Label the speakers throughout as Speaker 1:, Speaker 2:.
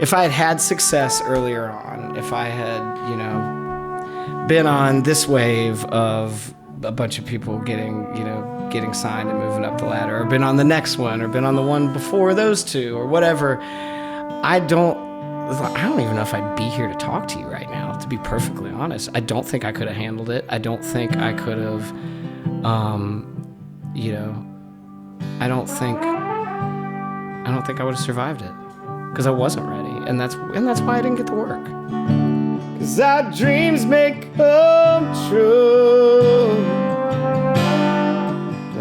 Speaker 1: if I had success earlier on, if I had, you know, been on this wave of a bunch of people getting signed and moving up the ladder, or been on the next one, or been on the one before those two, or whatever, I don't even know if I'd be here to talk to you right now, to be perfectly honest. I don't think I could have handled it. I don't think I could have, you know, I don't think I would have survived it, because I wasn't ready, and that's why I didn't get to work. 'Cause our dreams may come true.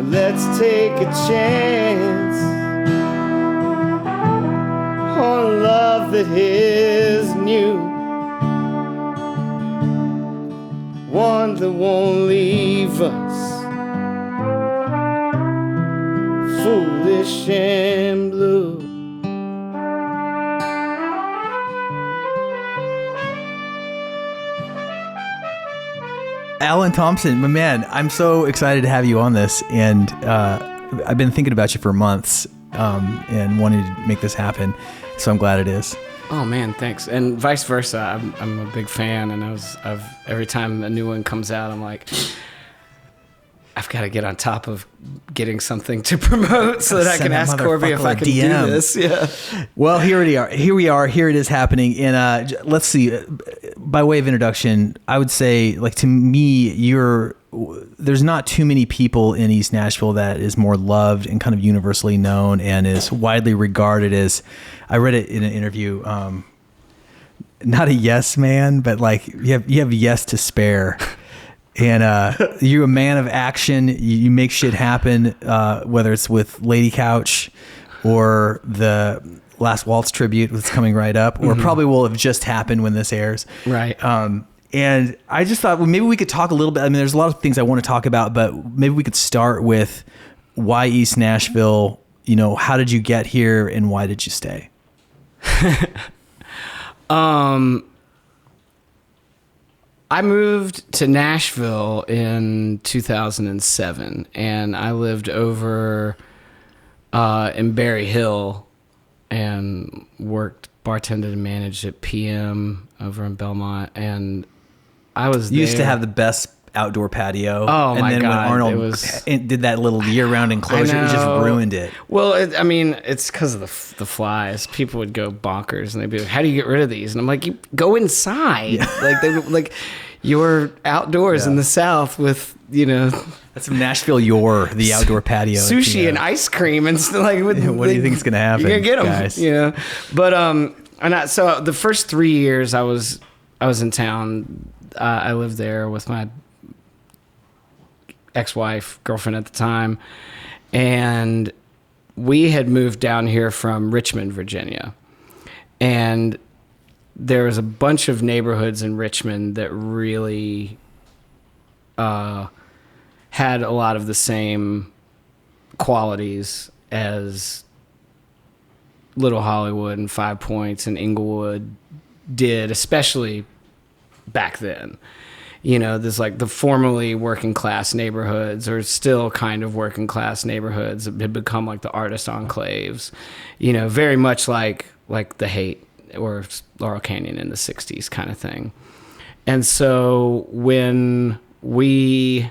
Speaker 1: Let's take a chance on love that is new, one that won't leave us foolish and blue.
Speaker 2: Allen Thompson, my man, I'm so excited to have you on this, and I've been thinking about you for months and wanting to make this happen, so I'm glad it is.
Speaker 1: Oh man, thanks. And vice versa. I'm a big fan, and I've every time a new one comes out, I'm like, I've got to get on top of getting something to promote so that I can ask Korby if I can do this. Yeah.
Speaker 2: Well, here we are. Here it is happening. And let's see. By way of introduction, I would say, like, to me, there's not too many people in East Nashville that is more loved and kind of universally known and is widely regarded as, I read it in an interview, not a yes man, but like you have yes to spare. And you're a man of action. You make shit happen, whether it's with Lady Couch or the Last Waltz tribute that's coming right up, or probably will have just happened when this airs.
Speaker 1: Right.
Speaker 2: And I just thought, well, maybe we could talk a little bit. I mean, there's a lot of things I want to talk about, but maybe we could start with why East Nashville. You know, how did you get here, and why did you stay?
Speaker 1: I moved to Nashville in 2007, and I lived over in Berry Hill and bartended and managed at PM over in Belmont, and I was
Speaker 2: used to have the best outdoor patio.
Speaker 1: Oh,
Speaker 2: and
Speaker 1: my
Speaker 2: then
Speaker 1: God.
Speaker 2: when Arnold did that little year-round enclosure, it just ruined it.
Speaker 1: Well, it's because of the flies. People would go bonkers, and they'd be like, "How do you get rid of these?" And I'm like, "You go inside." Yeah. Like you're outdoors in the South with, you know,
Speaker 2: that's from Nashville. The outdoor patio,
Speaker 1: sushi and ice cream, and stuff. Like, what
Speaker 2: do you think is gonna happen?
Speaker 1: You're gonna get them,
Speaker 2: guys.
Speaker 1: You know. But so the first 3 years I was in town. I lived there with my ex-wife, girlfriend at the time, and we had moved down here from Richmond, Virginia, and there was a bunch of neighborhoods in Richmond that really had a lot of the same qualities as Little Hollywood and Five Points and Inglewood did, especially back then. You know, there's like the formerly working class neighborhoods, or still kind of working class neighborhoods, that had become like the artist enclaves, you know, very much like the Haight or Laurel Canyon in the 60s kind of thing. And so when we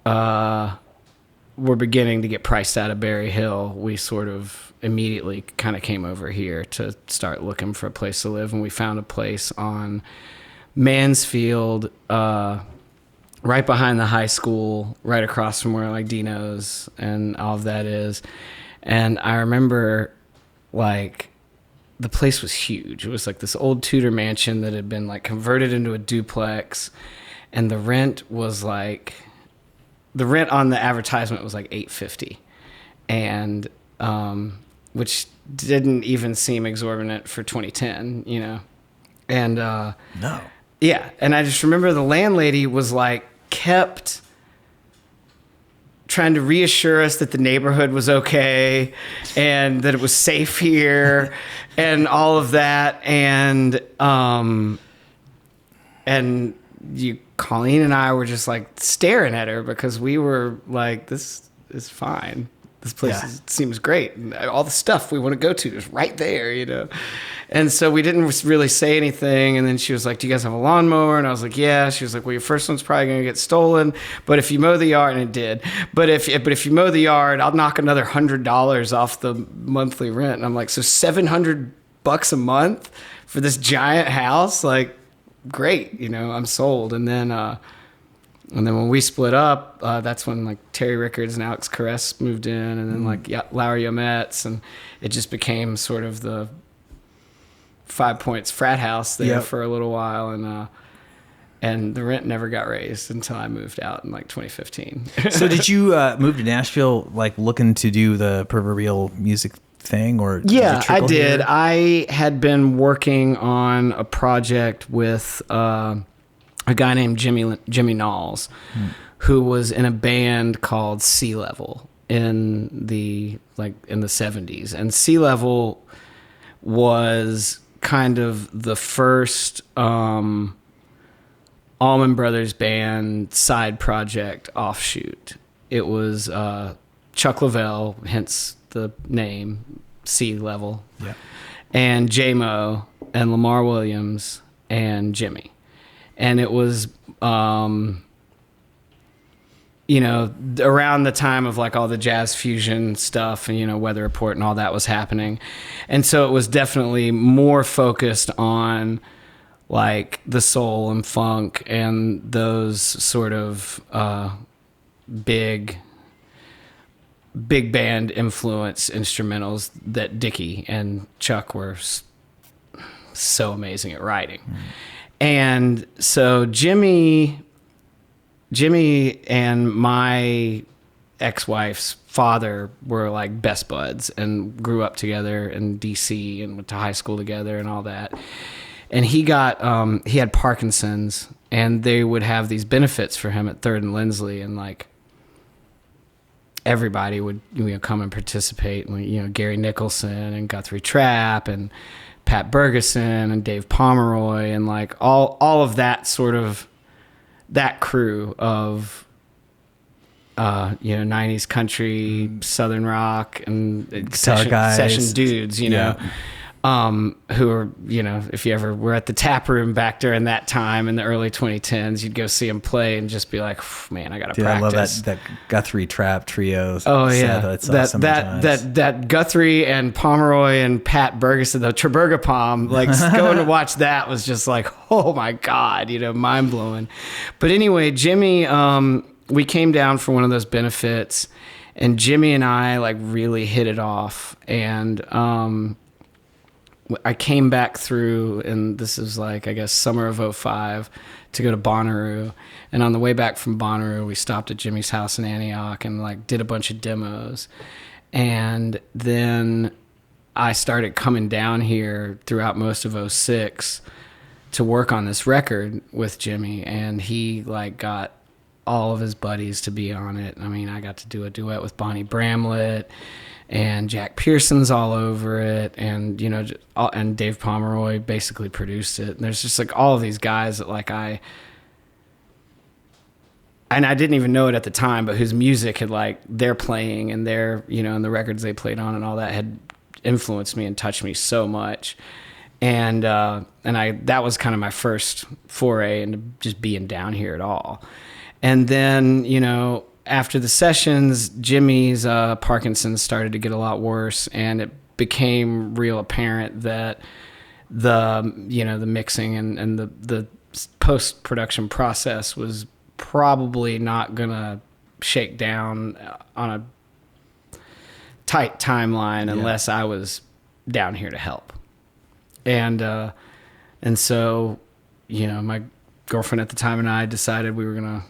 Speaker 1: were beginning to get priced out of Berry Hill, we sort of immediately kind of came over here to start looking for a place to live. And we found a place on Mansfield, right behind the high school, right across from where like Dino's and all of that is. And I remember, like, the place was huge. It was like this old Tudor mansion that had been like converted into a duplex, and the rent on the advertisement was like $850, and which didn't even seem exorbitant for 2010, you know. And
Speaker 2: no.
Speaker 1: Yeah, and I just remember the landlady was like, kept trying to reassure us that the neighborhood was okay and that it was safe here and all of that. And Colleen and I were just like staring at her, because we were like, this is fine. this place seems great. And all the stuff we want to go to is right there, you know? And so we didn't really say anything. And then she was like, do you guys have a lawnmower? And I was like, yeah. She was like, well, your first one's probably going to get stolen. But if you mow the yard, and it did. But if you mow the yard, I'll knock another $100 off the monthly rent. And I'm like, so $700 a month for this giant house? Like, great, you know, I'm sold. And then when we split up, that's when like Terry Rickards and Alex Caress moved in, and then like Larry Yometz, and it just became sort of the 5 Points frat house there for a little while, and the rent never got raised until I moved out in like 2015.
Speaker 2: So did you move to Nashville like looking to do the proverbial music thing, or
Speaker 1: yeah, I did. I had been working on a project with a guy named Jimmy Knowles, who was in a band called Sea Level in the 70s. And Sea Level was kind of the first Allman Brothers Band side project offshoot. It was Chuck Leavell, hence the name Sea Level, and J-Mo and Lamar Williams and Jimmy. And it was, you know, around the time of like all the jazz fusion stuff and, you know, Weather Report and all that was happening. And so it was definitely more focused on like the soul and funk and those sort of big band influence instrumentals that Dickie and Chuck were so amazing at writing. And so Jimmy and my ex-wife's father were like best buds and grew up together in DC and went to high school together and all that. And he had Parkinson's, and they would have these benefits for him at 3rd and Lindsley, and like everybody would, you know, come and participate. You know, Gary Nicholson and Guthrie Trapp and Pat Bergeson and Dave Pomeroy and like all of that sort of that crew of you know, 90s country, southern rock, and session dudes, you know, who are, you know, if you ever were at the tap room back during that time in the early 2010s, you'd go see them play and just be like, man, I gotta practice. I love
Speaker 2: that Guthrie Trapp trio.
Speaker 1: Oh yeah, that Guthrie and Pomeroy and Pat Bergeson, the Treberga Palm, like going to watch that was just like, oh my God, you know, mind blowing. But anyway, Jimmy, we came down for one of those benefits, and Jimmy and I like really hit it off, and I came back through, and this is like, I guess, summer of 2005 to go to Bonnaroo. And on the way back from Bonnaroo, we stopped at Jimmy's house in Antioch and like did a bunch of demos. And then I started coming down here throughout most of 2006 to work on this record with Jimmy. And he like got all of his buddies to be on it. I mean, I got to do a duet with Bonnie Bramlett, and Jack Pearson's all over it, and you know, and Dave Pomeroy basically produced it. And there's just like all of these guys that like I didn't even know it at the time, but whose music had like their playing and their, you know, and the records they played on and all that had influenced me and touched me so much. And that was kind of my first foray into just being down here at all. And then, you know, after the sessions, Jimmy's Parkinson's started to get a lot worse, and it became real apparent that the mixing and the post-production process was probably not gonna shake down on a tight timeline unless I was down here to help. And so, you know, my girlfriend at the time and I decided we were gonna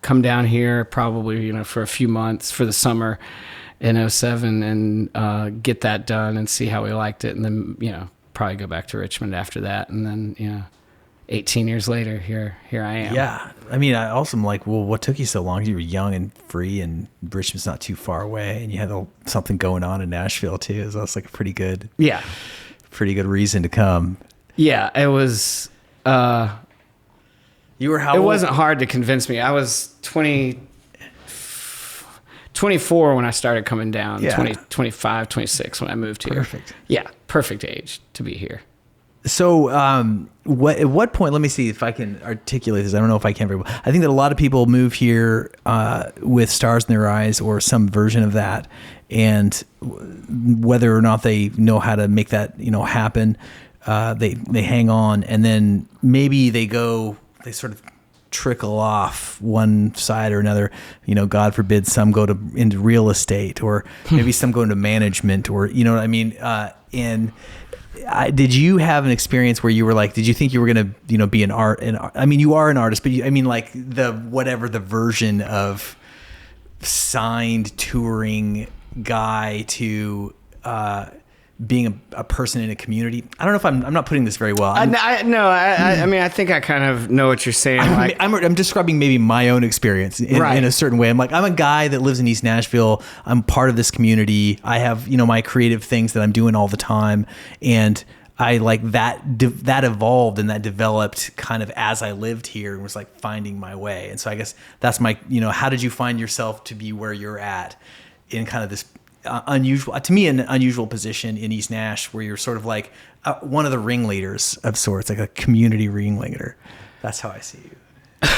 Speaker 1: come down here probably, you know, for a few months for the summer in 2007 and get that done and see how we liked it, and then, you know, probably go back to Richmond after that. And then, you know, 18 years later, here I am.
Speaker 2: Yeah. I mean, I also am like, well, what took you so long? You were young and free, and Richmond's not too far away, and you had something going on in Nashville too. So that's like a pretty good reason to come.
Speaker 1: Yeah, it was.
Speaker 2: You were how
Speaker 1: it
Speaker 2: old?
Speaker 1: wasn't hard to convince me. I was 22 24 when I started coming down,
Speaker 2: Yeah.
Speaker 1: 25, 26 when I moved here.
Speaker 2: Perfect.
Speaker 1: Yeah, perfect age to be here.
Speaker 2: So, at what point? Let me see if I can articulate this. I don't know if I can very well. I think that a lot of people move here with stars in their eyes or some version of that, and whether or not they know how to make that happen, they hang on, and then maybe they sort of trickle off one side or another. God forbid some go into real estate, or maybe some go into management, or what I mean. Did you have an experience where you were like, did you think you were going to, be I mean, you are an artist, but like whatever the version of signed touring guy to, being a person in a community. I don't know if I'm not putting this very well.
Speaker 1: I mean, I think I kind of know what you're saying.
Speaker 2: I'm describing maybe my own experience in a certain way. I'm like, I'm a guy that lives in East Nashville. I'm part of this community. I have, my creative things that I'm doing all the time. And I like that evolved and that developed kind of as I lived here and was like finding my way. And so I guess that's my, how did you find yourself to be where you're at in kind of this unusual position in East Nash, where you're sort of like one of the ringleaders of sorts, like a community ringleader. That's how I see you.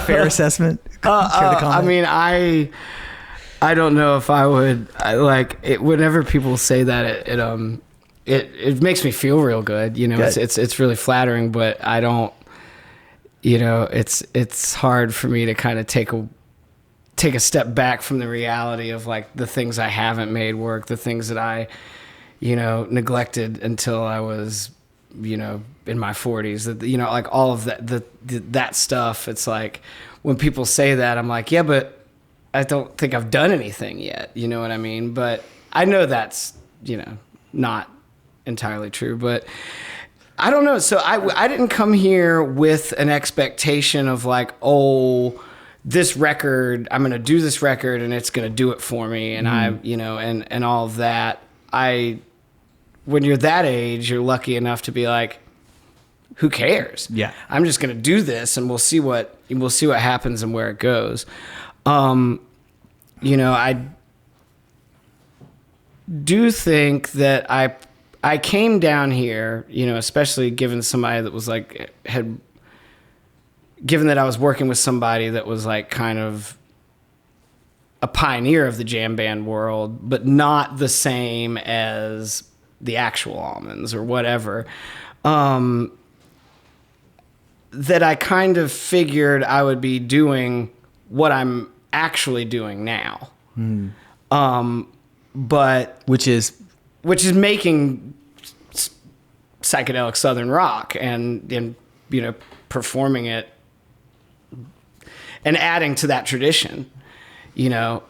Speaker 2: Fair assessment?
Speaker 1: I mean, I don't know if I would whenever people say that, it makes me feel real good. It's really flattering, but I don't, it's hard for me to kind of take a step back from the reality of like the things I haven't made work, the things that I, neglected until I was, in my 40s, that, like all of that stuff. It's like when people say that, I'm like, yeah, but I don't think I've done anything yet. You know what I mean? But I know that's, not entirely true, but I don't know. So I didn't come here with an expectation of like, oh, this record, I'm going to do this record and it's going to do it for me. And and all of that. When you're that age, you're lucky enough to be like, who cares? Yeah. I'm just going to do this and we'll see what happens and where it goes. I do think that I came down here, especially given somebody that was like, given that I was working with somebody that was like kind of a pioneer of the jam band world, but not the same as the actual Almonds or whatever, that I kind of figured I would be doing what I'm actually doing now. But which is making psychedelic Southern rock and performing it and adding to that tradition, but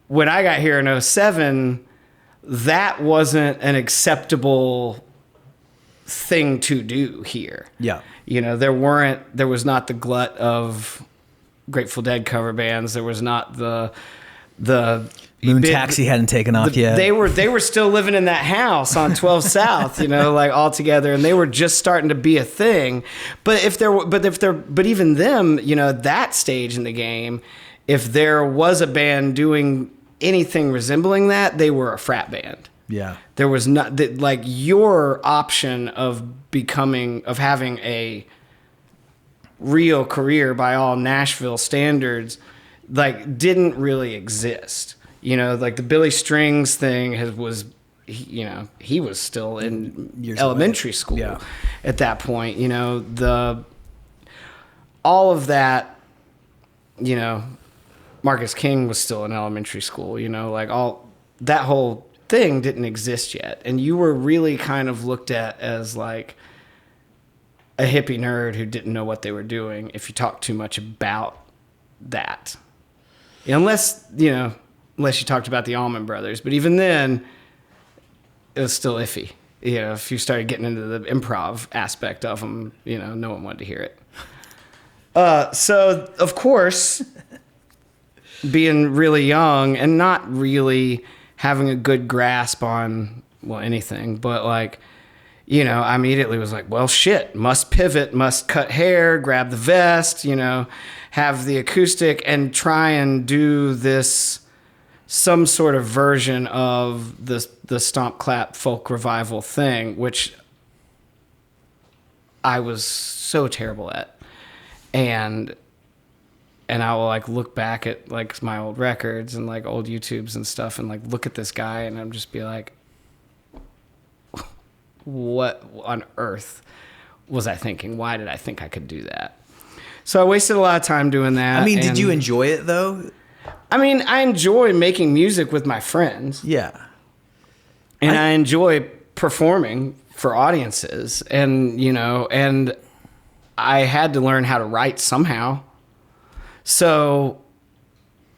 Speaker 1: when I got here in 2007, that wasn't an acceptable thing to do here. Yeah. There was not the glut of Grateful Dead cover bands. There was not the
Speaker 2: Moon Taxi hadn't taken off yet.
Speaker 1: They were still living in that house on 12 South, like all together, and they were just starting to be a thing. But even them, that stage in the game, if there was a band doing anything resembling that, they were a frat band. Yeah. There was not like your option of having a real career by all Nashville standards, like didn't really exist. Like the Billy Strings thing he was still in elementary school at that point. All of that, Marcus King was still in elementary school. Like all that whole thing didn't exist yet, and you were really kind of looked at as like a hippie nerd who didn't know what they were doing if you talked too much about that, unless you talked about the Allman Brothers. But even then, it was still iffy. If you started getting into the improv aspect of them, no one wanted to hear it. So, of course, being really young and not really having a good grasp on, anything, but like, I immediately was like, well, shit, must pivot, must cut hair, grab the vest, have the acoustic and try and do this, some sort of version of the stomp clap folk revival thing, which I was so terrible at. And I will like look back at like my old records and like old YouTubes and stuff and like look at this guy and I'm just be like, what on earth was I thinking? Why did I think I could do that? So I wasted a lot of time doing that.
Speaker 2: I mean, did you enjoy it though?
Speaker 1: I mean, I enjoy making music with my friends.
Speaker 2: Yeah.
Speaker 1: And I enjoy performing for audiences and, and I had to learn how to write somehow. So,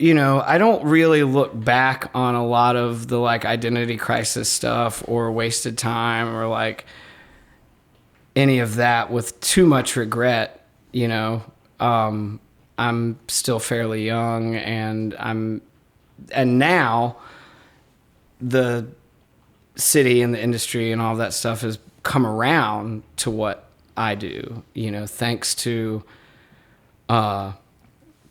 Speaker 1: I don't really look back on a lot of the like identity crisis stuff or wasted time or like any of that with too much regret. I'm still fairly young and now the city and the industry and all that stuff has come around to what I do, thanks to,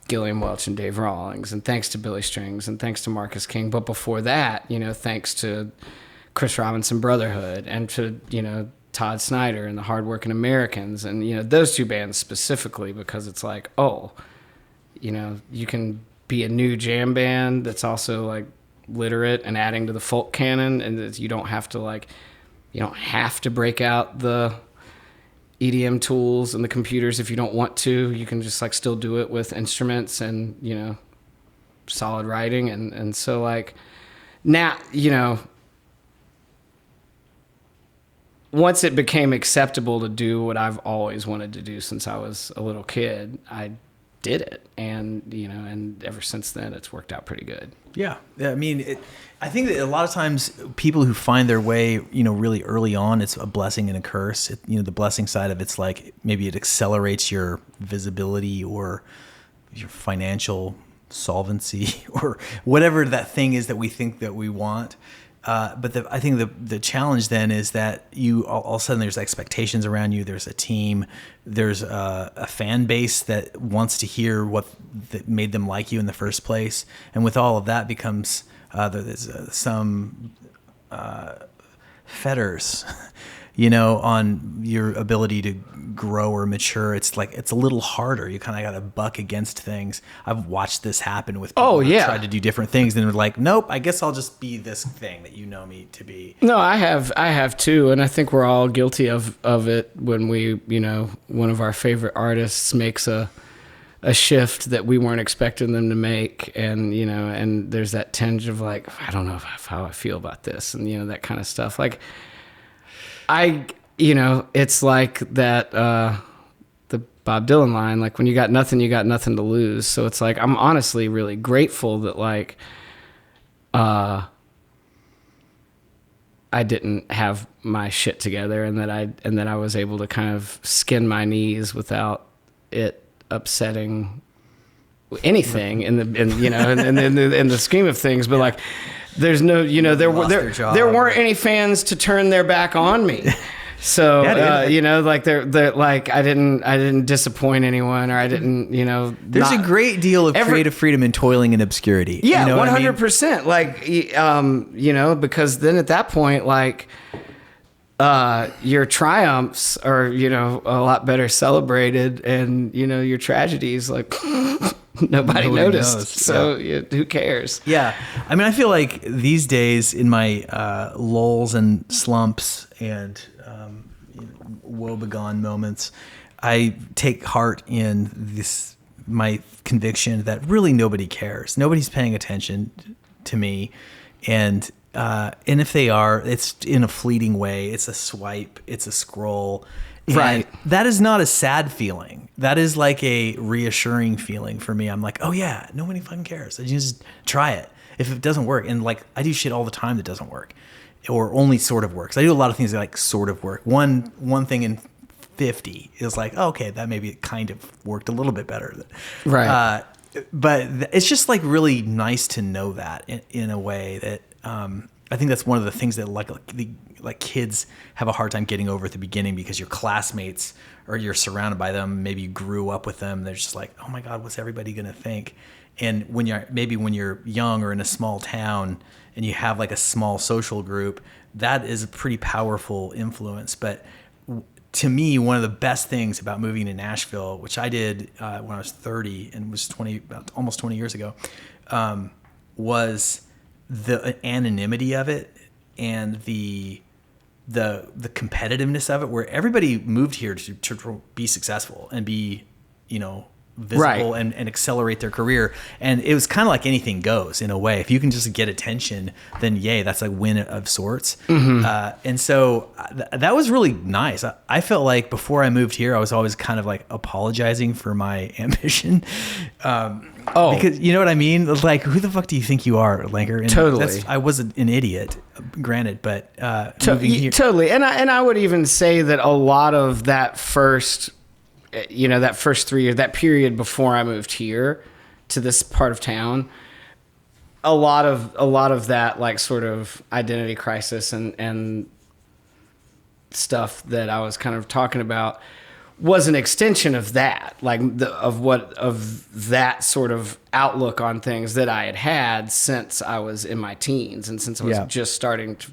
Speaker 1: Gilliam Welch and Dave Rawlings, and thanks to Billy Strings, and thanks to Marcus King. But before that, thanks to Chris Robinson Brotherhood, and to, Todd Snider and the Hardworking Americans, and, those two bands specifically, because it's like, you can be a new jam band that's also like literate and adding to the folk canon, and you don't have to break out the EDM tools and the computers if you don't want to. You can just like still do it with instruments and solid writing and so like now once it became acceptable to do what I've always wanted to do since I was a little kid, I did it, and and ever since then it's worked out pretty good.
Speaker 2: Yeah, I mean, I think that a lot of times people who find their way, really early on, it's a blessing and a curse. The blessing side of it's like maybe it accelerates your visibility or your financial solvency or whatever that thing is that we think that we want. But I think the challenge then is that you all of a sudden there's expectations around you. There's a team. There's a fan base that wants to hear what that made them like you in the first place. And with all of that becomes there's some fetters, on your ability to grow or mature. It's like it's a little harder. You kind of got to buck against things. I've watched this happen with people who tried to do different things and were like, nope, I guess I'll just be this thing that you know me to be.
Speaker 1: No, I have too, and I think we're all guilty of it when we, one of our favorite artists makes a shift that we weren't expecting them to make, and and there's that tinge of like, I don't know how I feel about this, and that kind of stuff. Like it's like that, the Bob Dylan line, like when you got nothing to lose. So it's like, I'm honestly really grateful that like, I didn't have my shit together and that I was able to kind of skin my knees without it upsetting anything in the scheme of things. But like, there's no, there weren't any fans to turn their back on me. So, like they're like, I didn't disappoint anyone, or I didn't,
Speaker 2: there's a great deal of creative freedom in toiling in obscurity.
Speaker 1: Yeah. 100%. Like, because then at that point, like, your triumphs are, a lot better celebrated, and, your tragedies, like, nobody noticed. So who cares?
Speaker 2: Yeah. I mean, I feel like these days in my lulls and slumps and woebegone moments, I take heart in my conviction that really nobody cares. Nobody's paying attention to me. And if they are, it's in a fleeting way. It's a swipe. It's a scroll. Right. That is not a sad feeling. That is like a reassuring feeling for me. I'm like, oh yeah, nobody fucking cares. I just try it. If it doesn't work, and like I do shit all the time that doesn't work, or only sort of works. I do a lot of things that like sort of work. One thing in 50 is like, oh, okay, that maybe kind of worked a little bit better. Right. But it's just like really nice to know that in a way that I think that's one of the things that like kids have a hard time getting over at the beginning, because your classmates, or you're surrounded by them, maybe you grew up with them. They're just like, oh my God, what's everybody going to think? And when you're young or in a small town and you have like a small social group, that is a pretty powerful influence. But to me, one of the best things about moving to Nashville, which I did when I was 30 and was almost 20 years ago, was the anonymity of it and the competitiveness of it, where everybody moved here to be successful and be, visible, right, and accelerate their career. And it was kind of like anything goes in a way. If you can just get attention, then yay, that's a win of sorts. Mm-hmm. And so that was really nice. I felt like before I moved here, I was always kind of like apologizing for my ambition. Because you know what I mean? Like, who the fuck do you think you are, Lenker? And
Speaker 1: totally.
Speaker 2: I was an idiot, granted, but moving here.
Speaker 1: Totally. And I would even say that a lot of that first 3 years, that period before I moved here to this part of town, a lot of that like sort of identity crisis and stuff that I was kind of talking about was an extension of that, like of that sort of outlook on things that I had since I was in my teens and since I was just starting to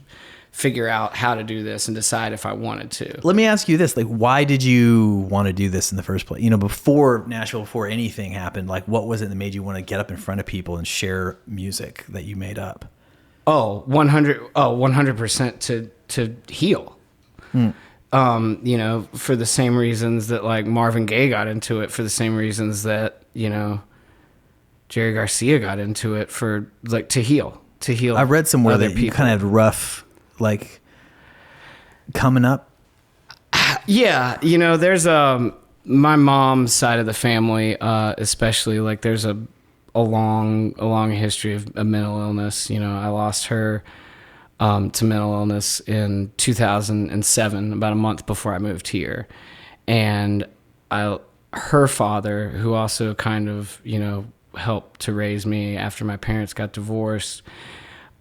Speaker 1: figure out how to do this and decide if I wanted to.
Speaker 2: Let me ask you this, like, why did you want to do this in the first place? Before Nashville, before anything happened, like, what was it that made you want to get up in front of people and share music that you made up?
Speaker 1: 100% to heal. For the same reasons that like Marvin Gaye got into it, for the same reasons that, Jerry Garcia got into it, for like to heal. I read somewhere that you kind of had rough, like, coming up. Yeah. There's my mom's side of the family, especially, like, there's a long history of mental illness. I lost her to mental illness in 2007, about a month before I moved here. And her father, who also kind of, helped to raise me after my parents got divorced,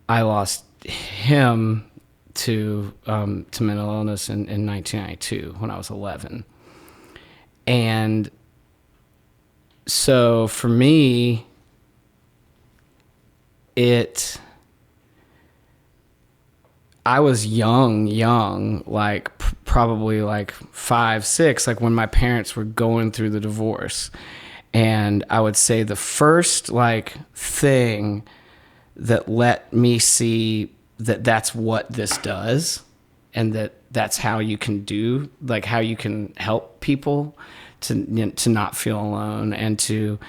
Speaker 1: I lost him to mental illness in 1992 when I was 11. And so for me, I was young, like probably like 5, 6, like when my parents were going through the divorce. And I would say the first like thing that let me see that that's what this does, and that's how you can do, like how you can help people to not feel alone, and to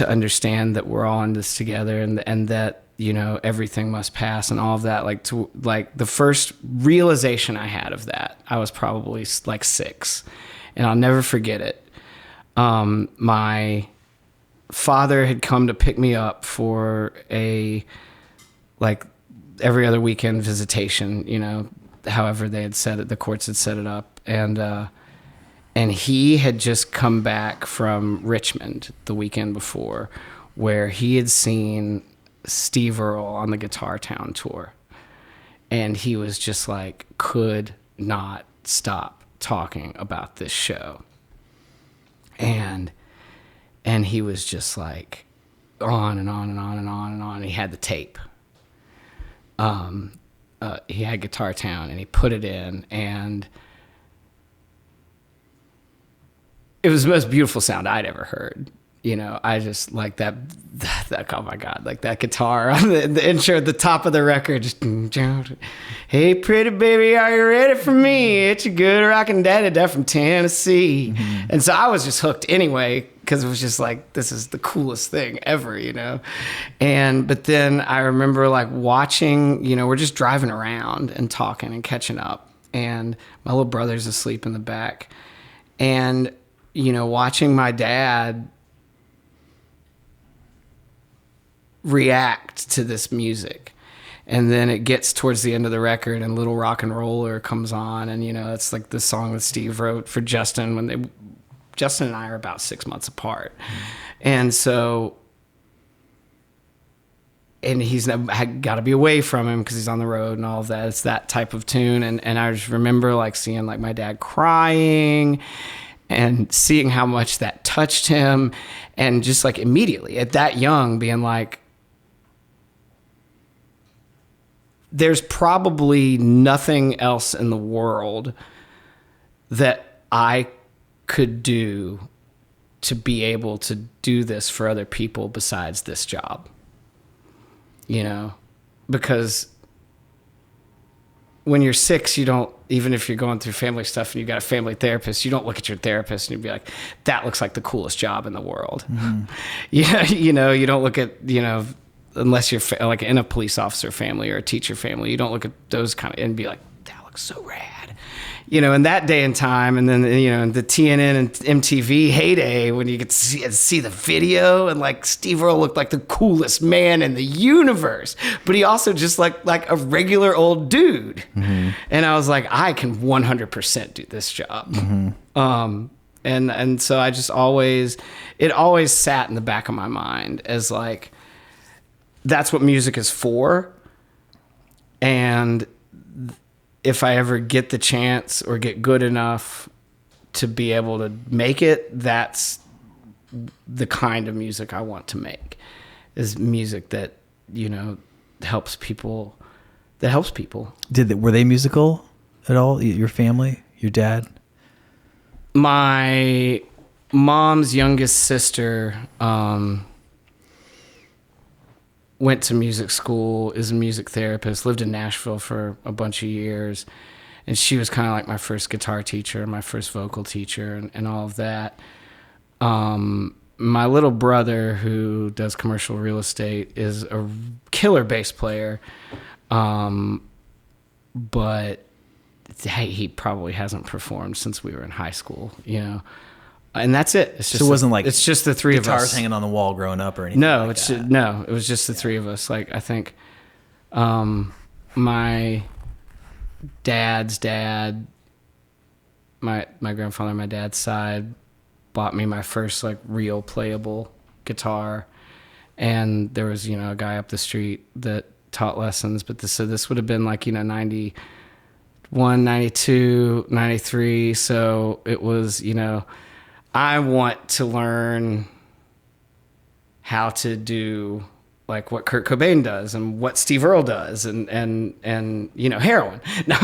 Speaker 1: understand that we're all in this together, and that everything must pass and all of that. Like the first realization I had of that, I was probably like 6, and I'll never forget it. My father had come to pick me up for a like every other weekend visitation, however they had set it, the courts had set it up. And he had just come back from Richmond the weekend before, where he had seen Steve Earle on the Guitar Town tour. And he was just like, could not stop talking about this show. And he was just like on and on and on and on and on. He had the tape. He had Guitar Town, and he put it in, and it was the most beautiful sound I'd ever heard. I just like that, oh my God, like that guitar on the intro at the top of the record, just, hey, pretty baby, are you ready for me? It's a good rockin' daddy from Tennessee. Mm-hmm. And so I was just hooked anyway, because it was just like, this is the coolest thing ever, but then I remember like watching, we're just driving around and talking and catching up, and my little brother's asleep in the back, and watching my dad react to this music. And then it gets towards the end of the record, and Little Rock and Roller comes on, and it's like the song that Steve wrote for Justin when Justin and I are about 6 months apart. And so and he's got to be away from him because he's on the road and all of that. It's that type of tune. And I just remember like seeing like my dad crying and seeing how much that touched him, and just like immediately at that young being like, there's probably nothing else in the world that I could do to be able to do this for other people besides this job. You know, because when you're 6, you don't, even if you're going through family stuff and you got a family therapist, you don't look at your therapist and you'd be like, that looks like the coolest job in the world. Mm-hmm. Yeah. You know, you don't look at, you know, unless you're like in a police officer family or a teacher family, you don't look at those kind of and be like, that looks so rad. You know, in that day and time, and then, you know, the TNN and MTV heyday when you could see the video, and like Steve Earle looked like the coolest man in the universe, but he also just like a regular old dude. Mm-hmm. And I was like, I can 100% do this job. Mm-hmm. And so I just it always sat in the back of my mind as like, that's what music is for. And if I ever get the chance or get good enough to be able to make it, that's the kind of music I want to make, is music that, you know, helps people. Were they musical at all? Your family, your dad? My mom's youngest sister, went to music school, is a music therapist, lived in Nashville for a bunch of years. And she was kind of like my first guitar teacher, my first vocal teacher, and all of that. My little brother, who does commercial real estate, is a killer bass player. But he probably hasn't performed since we were in high school, you know. And that's it. It's just
Speaker 2: so it wasn't like
Speaker 1: it's just the three of us.
Speaker 2: Guitars hanging on the wall growing up or anything.
Speaker 1: No,
Speaker 2: like
Speaker 1: no. It was just the three of us. Like I think, my dad's dad, my grandfather on my dad's side, bought me my first like real playable guitar, and there was, you know, a guy up the street that taught lessons. But this would have been like, you know, 91, 92, 93. So it was, you know, I want to learn how to do like what Kurt Cobain does and what Steve Earle does and you know, heroin. No,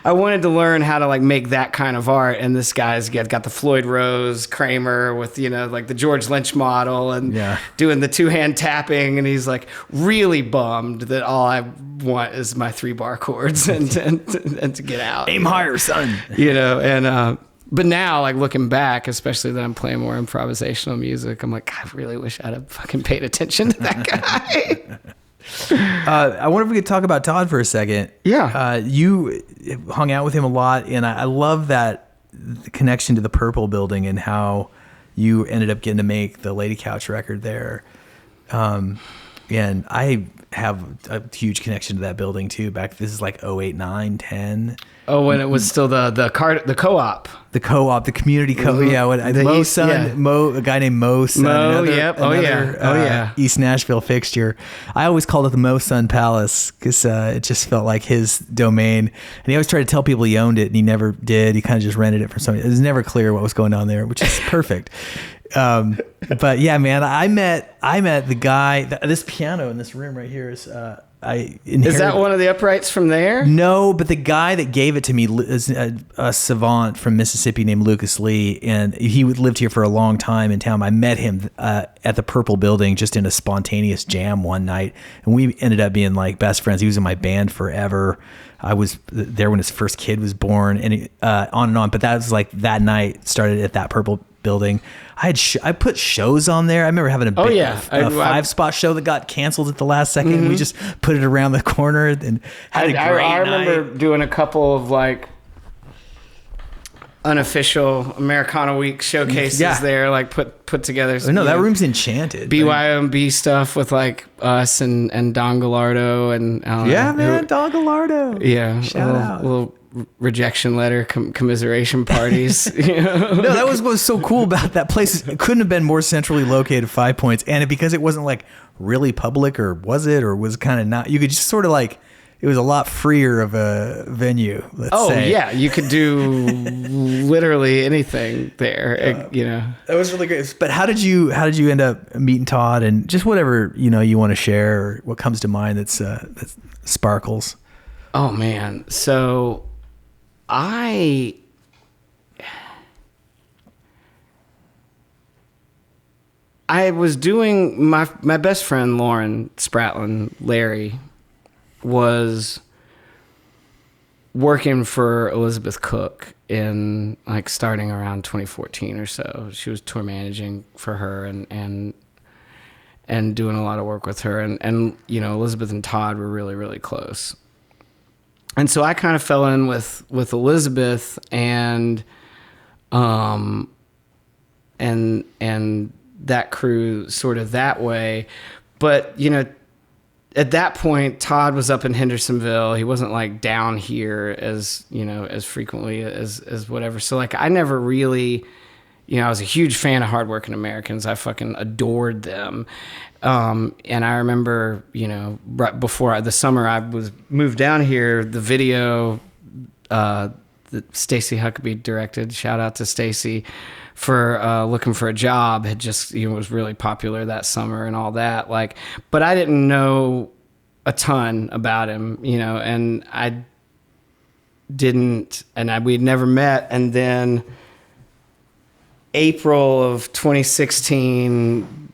Speaker 1: I wanted to learn how to like make that kind of art. And this guy's got the Floyd Rose Kramer with, you know, like the George Lynch model and doing the 2-hand tapping. And he's like really bummed that all I want is my 3-bar chords and to get out.
Speaker 2: Aim higher, son.
Speaker 1: You know, and, but now, like looking back, especially that I'm playing more improvisational music, I'm like, I really wish I'd have fucking paid attention to that guy.
Speaker 2: I wonder if we could talk about Todd for a second.
Speaker 1: Yeah.
Speaker 2: You hung out with him a lot, and I love that connection to the Purple Building and how you ended up getting to make the Lady Couch record there. And I have a huge connection to that building too. This is like 08, 9, 10.
Speaker 1: Oh, when it was still the co-op.
Speaker 2: The co-op, the community co-op. Mm-hmm. Yeah, Mo's son, a guy named Mo's son. Another East Nashville fixture. I always called it the Mo's Son Palace because it just felt like his domain. And he always tried to tell people he owned it, and he never did. He kind of just rented it from somebody. It was never clear what was going on there, which is perfect. But yeah, man, I met the guy. This piano in this room right here is. Is
Speaker 1: that one of the uprights from there?
Speaker 2: No, but the guy that gave it to me is a savant from Mississippi named Lucas Lee, and he lived here for a long time in town. I met him at the Purple Building just in a spontaneous jam one night, and we ended up being like best friends. He was in my band forever. I was there when his first kid was born, and on and on. But that was like that night started at that Purple Building. I put shows on there. I remember having a 5-spot show that got canceled at the last second. Mm-hmm. We just put it around the corner and had a great night. I remember
Speaker 1: doing a couple of like unofficial Americana Week showcases there, like put together.
Speaker 2: No, that room's enchanted.
Speaker 1: BYOB stuff with like us and Don Gallardo and
Speaker 2: Don Gallardo.
Speaker 1: Yeah,
Speaker 2: shout out.
Speaker 1: Little rejection letter commiseration parties. You know?
Speaker 2: No, that was what was so cool about that place. It couldn't have been more centrally located. 5 Points, and because it wasn't like really public, or was it, or was kind of not? You could just sort of like, it was a lot freer of a venue, let's say.
Speaker 1: Oh, yeah. You could do literally anything there, you know.
Speaker 2: That was really great. But how did you end up meeting Todd, and just whatever, you know, you want to share, or what comes to mind that's sparkles?
Speaker 1: Oh, man. So I was doing my best friend, Lauren Spratlin, Larry, was working for Elizabeth Cook in like starting around 2014 or so. She was tour managing for her and doing a lot of work with her. And you know, Elizabeth and Todd were really, really close. And so I kind of fell in with Elizabeth and that crew sort of that way. But, you know, at that point, Todd was up in Hendersonville. He wasn't like down here as, you know, as frequently as whatever. So like, I never really, you know, I was a huge fan of Hardworking Americans. I fucking adored them. And I remember, you know, right before the summer I was moved down here, the video that Stacey Huckabee directed, shout out to Stacey, for Looking for a Job, had just, you know, was really popular that summer and all that. Like, but I didn't know a ton about him, you know, and we'd never met. And then April of 2016,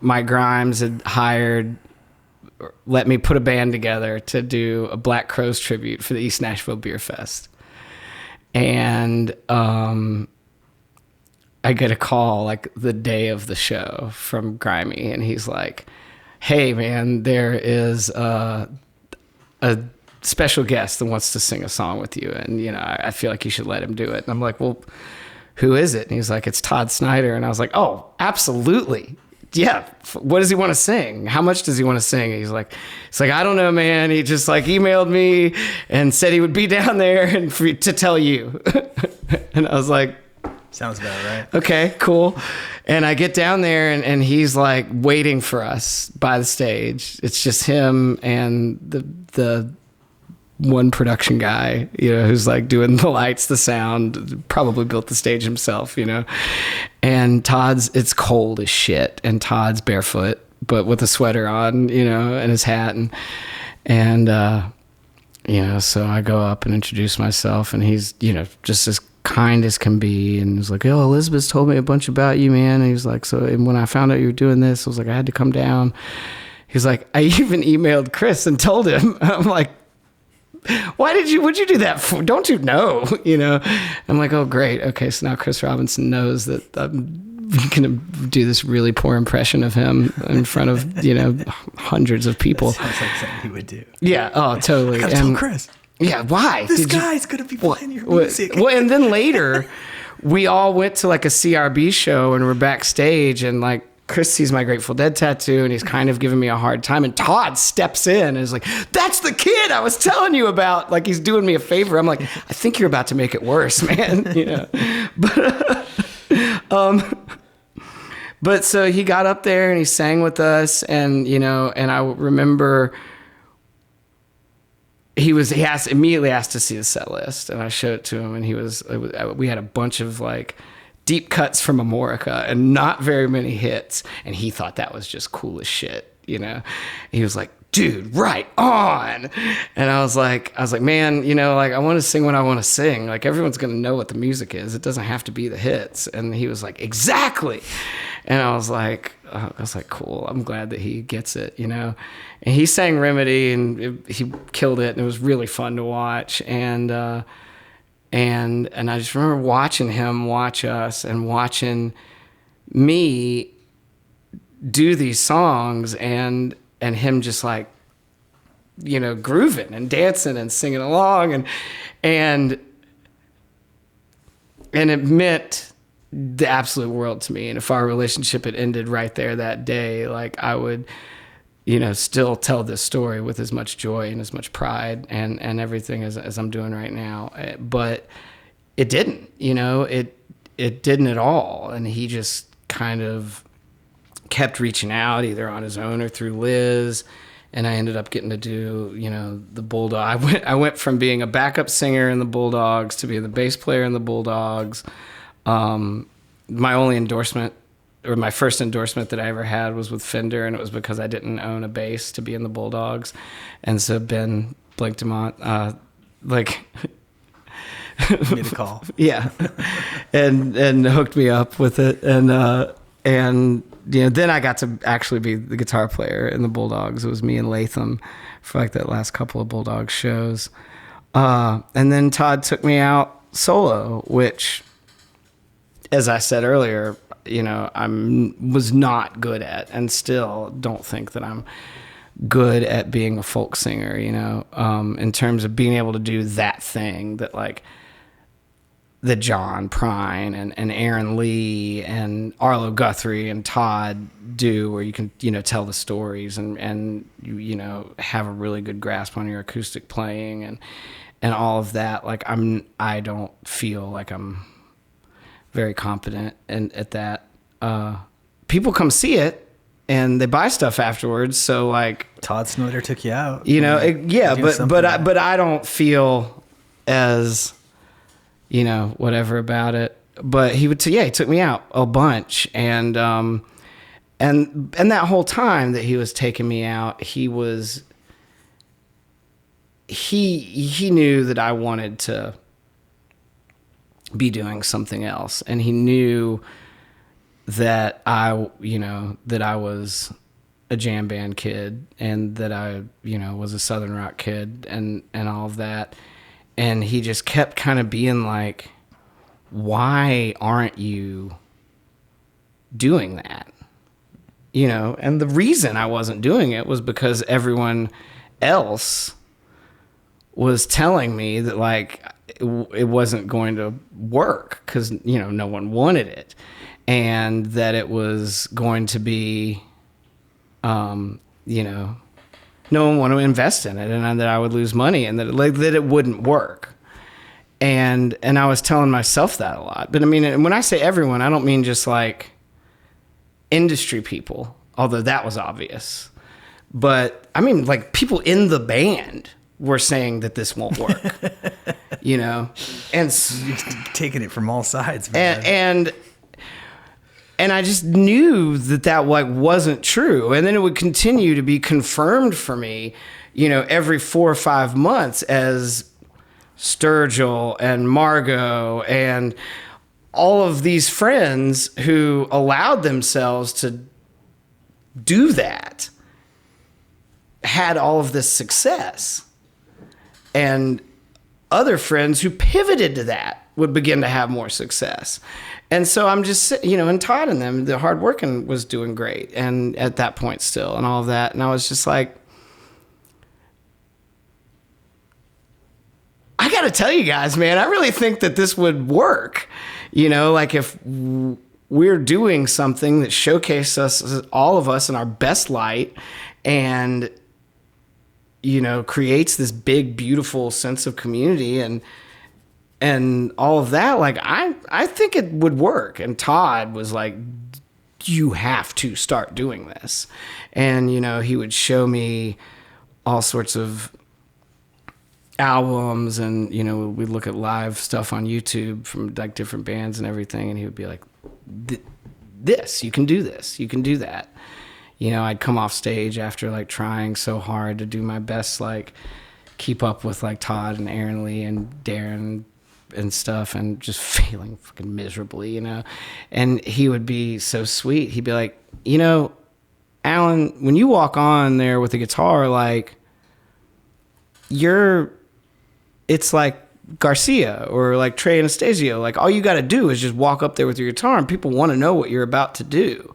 Speaker 1: Mike Grimes had let me put a band together to do a Black Crowes tribute for the East Nashville Beer Fest. And I get a call like the day of the show from Grimey, and he's like, "Hey man, there is a special guest that wants to sing a song with you, and you know, I feel like you should let him do it." And I'm like, "Well, who is it?" And he's like, "It's Todd Snider." And I was like, "Oh, absolutely. Yeah. What does he want to sing? How much does he want to sing?" And he's like, "I don't know, man. He just like emailed me and said he would be down there and to tell you." And I was like,
Speaker 2: sounds about right.
Speaker 1: Okay, cool. And I get down there and he's like waiting for us by the stage. It's just him and the one production guy, you know, who's like doing the lights, the sound, probably built the stage himself, you know. And it's cold as shit, and Todd's barefoot, but with a sweater on, you know, and his hat, and you know, so I go up and introduce myself, and he's, you know, just as kind as can be, and he's like, "Oh, Elizabeth's told me a bunch about you, man." And he's like, and when I found out you were doing this, I was like, I had to come down. He's like, "I even emailed Chris and told him." I'm like, what'd you do that for? Don't you know? You know? I'm like, oh, great. Okay, so now Chris Robinson knows that I'm going to do this really poor impression of him in front of, you know, hundreds of people.
Speaker 2: That sounds like something he would do.
Speaker 1: Yeah, oh, totally.
Speaker 2: I gotta tell Chris.
Speaker 1: Yeah, why?
Speaker 2: This guy's going to be playing your music.
Speaker 1: Well, and then later, we all went to like a CRB show, and we're backstage, and like, Chris sees my Grateful Dead tattoo, and he's kind of giving me a hard time. And Todd steps in and is like, "That's the kid I was telling you about." Like, he's doing me a favor. I'm like, "I think you're about to make it worse, man." You know, but so he got up there and he sang with us, and you know, and I remember he immediately asked to see the set list, and I showed it to him, and we had a bunch of like deep cuts from Amorica and not very many hits, and he thought that was just cool as shit, you know. He was like, "Dude, right on." And I was like, "Man, you know, like, I want to sing what I want to sing. Like, everyone's gonna know what the music is. It doesn't have to be the hits." And he was like, "Exactly." And I was like, cool. I'm glad that he gets it, you know. And he sang Remedy, and he killed it, and it was really fun to watch. And I just remember watching him watch us and watching me do these songs, and him just like, you know, grooving and dancing and singing along, and it meant the absolute world to me. And if our relationship had ended right there that day, like, I would, you know, still tell this story with as much joy and as much pride and everything as I'm doing right now. But it didn't, you know, it didn't at all. And he just kind of kept reaching out either on his own or through Liz. And I ended up getting to do, the Bulldog. I went from being a backup singer in the Bulldogs to being the bass player in the Bulldogs. My only endorsement, or my first endorsement that I ever had, was with Fender, and it was because I didn't own a bass to be in the Bulldogs. And so Ben Blankdemont, made
Speaker 2: a call.
Speaker 1: Yeah. and hooked me up with it. And then I got to actually be the guitar player in the Bulldogs. It was me and Latham for like that last couple of Bulldogs shows. And then Todd took me out solo, which, as I said earlier, was not good at, and still don't think that I'm good at being a folk singer, in terms of being able to do that thing that like that John Prine and Aaron Lee and Arlo Guthrie and Todd do, where you can, tell the stories and you have a really good grasp on your acoustic playing and all of that. Like I don't feel like I'm very competent at that. People come see it and they buy stuff afterwards. So like
Speaker 2: Todd Snider took you out.
Speaker 1: But I don't feel as, whatever about it. But he took me out a bunch, and that whole time that he was taking me out, he knew that I wanted to be doing something else, and he knew that I was a jam band kid, and that I, was a Southern rock kid, and all of that. And he just kept kind of being like, why aren't you doing that? And the reason I wasn't doing it was because everyone else was telling me that like it wasn't going to work because, no one wanted it, and that it was going to be, no one wanted to invest in it, and that I would lose money, and that it wouldn't work. And I was telling myself that a lot. But I mean, when I say everyone, I don't mean just like industry people, although that was obvious. But I mean, like, people in the band were saying that this won't work, and
Speaker 2: you're taking it from all sides, man.
Speaker 1: And I just knew that like wasn't true. And then it would continue to be confirmed for me, every 4 or 5 months, as Sturgill and Margot and all of these friends who allowed themselves to do that had all of this success. And other friends who pivoted to that would begin to have more success. And so I'm just, and Todd and them, the hard working was doing great. And at that point still, and all of that. And I was just like, I got to tell you guys, man, I really think that this would work. Like if we're doing something that showcases us, all of us, in our best light, and, creates this big, beautiful sense of community and all of that, like, I think it would work. And Todd was like, you have to start doing this. And, he would show me all sorts of albums, and, we'd look at live stuff on YouTube from like different bands and everything. And he would be like, this, you can do this, you can do that. I'd come off stage after like trying so hard to do my best, like keep up with like Todd and Aaron Lee and Darren and stuff, and just failing fucking miserably, and he would be so sweet. He'd be like, Allen, when you walk on there with the guitar, like it's like Garcia or like Trey Anastasio. Like, all you got to do is just walk up there with your guitar, and people want to know what you're about to do.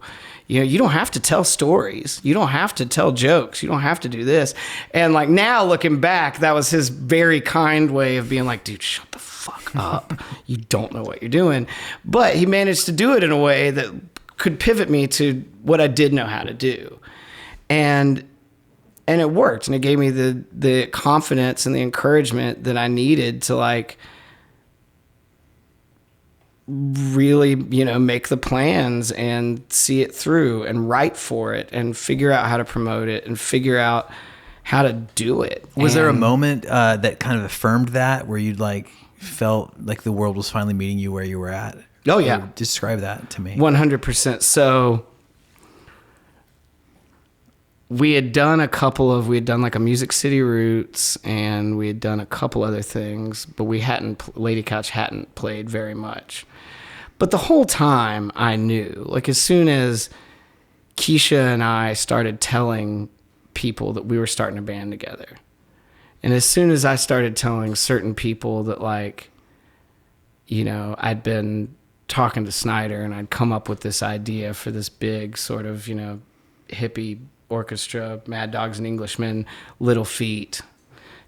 Speaker 1: You don't have to tell stories. You don't have to tell jokes. You don't have to do this. And like, now looking back, that was his very kind way of being like, dude, shut the fuck up. You don't know what you're doing. But he managed to do it in a way that could pivot me to what I did know how to do. And it worked. And it gave me the confidence and the encouragement that I needed to like really, make the plans and see it through and write for it and figure out how to promote it and figure out how to do it.
Speaker 2: Was there a moment that kind of affirmed that, where you'd like felt like the world was finally meeting you where you were at?
Speaker 1: Oh yeah.
Speaker 2: Or describe that to me.
Speaker 1: 100%. So we had done like a Music City Roots, and we had done a couple other things, but Lady Couch hadn't played very much. But the whole time I knew, like as soon as Keisha and I started telling people that we were starting a band together, and as soon as I started telling certain people that like, I'd been talking to Snider and I'd come up with this idea for this big sort of, hippie orchestra, Mad Dogs and Englishmen, Little Feat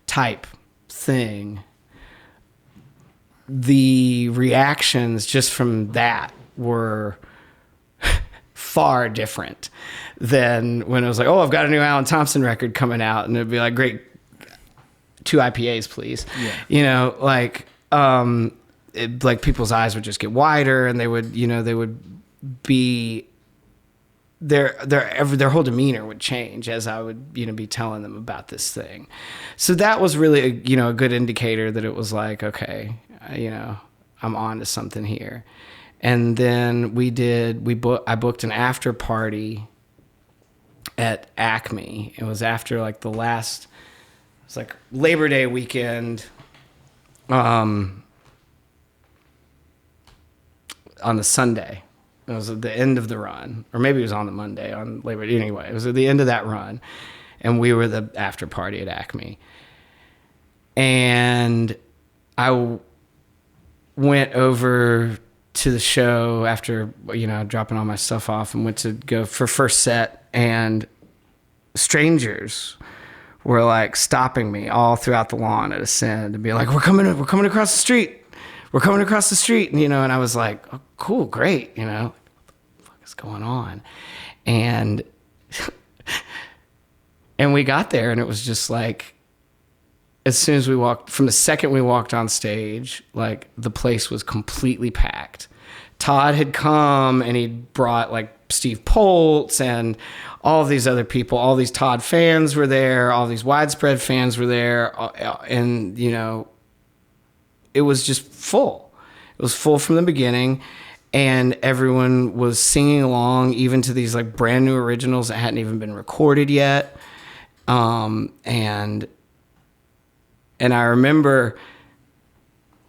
Speaker 1: type thing, the reactions just from that were far different than when it was like, oh, I've got a new Allen Thompson record coming out, and it'd be like, great, 2 IPAs, please. Yeah. Like people's eyes would just get wider, and they would be, their whole demeanor would change as I would, be telling them about this thing. So that was really a good indicator that it was like, okay, I'm on to something here. And then I booked an after party at Acme. It was after like it was like Labor Day weekend, on the Sunday. It was at the end of the run, or maybe it was on the Monday on Labor Day. Anyway, it was at the end of that run, and we were the after party at Acme. And I went over to the show after, dropping all my stuff off, and went to go for first set, and strangers were like stopping me all throughout the lawn at Ascend and be like, we're coming across the street. We're coming across the street. And, and I was like, oh, cool, great. What the fuck is going on? And, and we got there, and it was just like, as soon as from the second we walked on stage, like the place was completely packed. Todd had come, and he brought like Steve Poltz and all of these other people. All these Todd fans were there. All these Widespread fans were there. And, it was just full. It was full from the beginning, and everyone was singing along, even to these like brand new originals that hadn't even been recorded yet. And I remember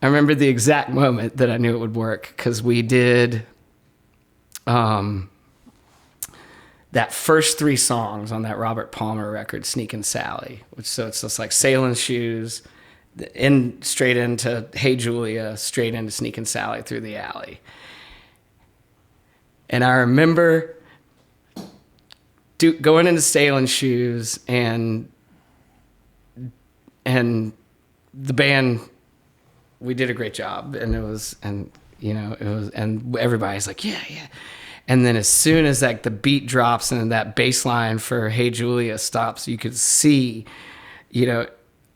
Speaker 1: the exact moment that I knew it would work, because we did that first 3 songs on that Robert Palmer record, Sneakin' Sally, so it's just like Sailing Shoes, straight into Hey Julia, straight into Sneakin' Sally Through the Alley. And I remember going into Sailing Shoes, and the band, we did a great job, and everybody's like, yeah. And then as soon as like the beat drops and that bass line for Hey Julia stops, you could see,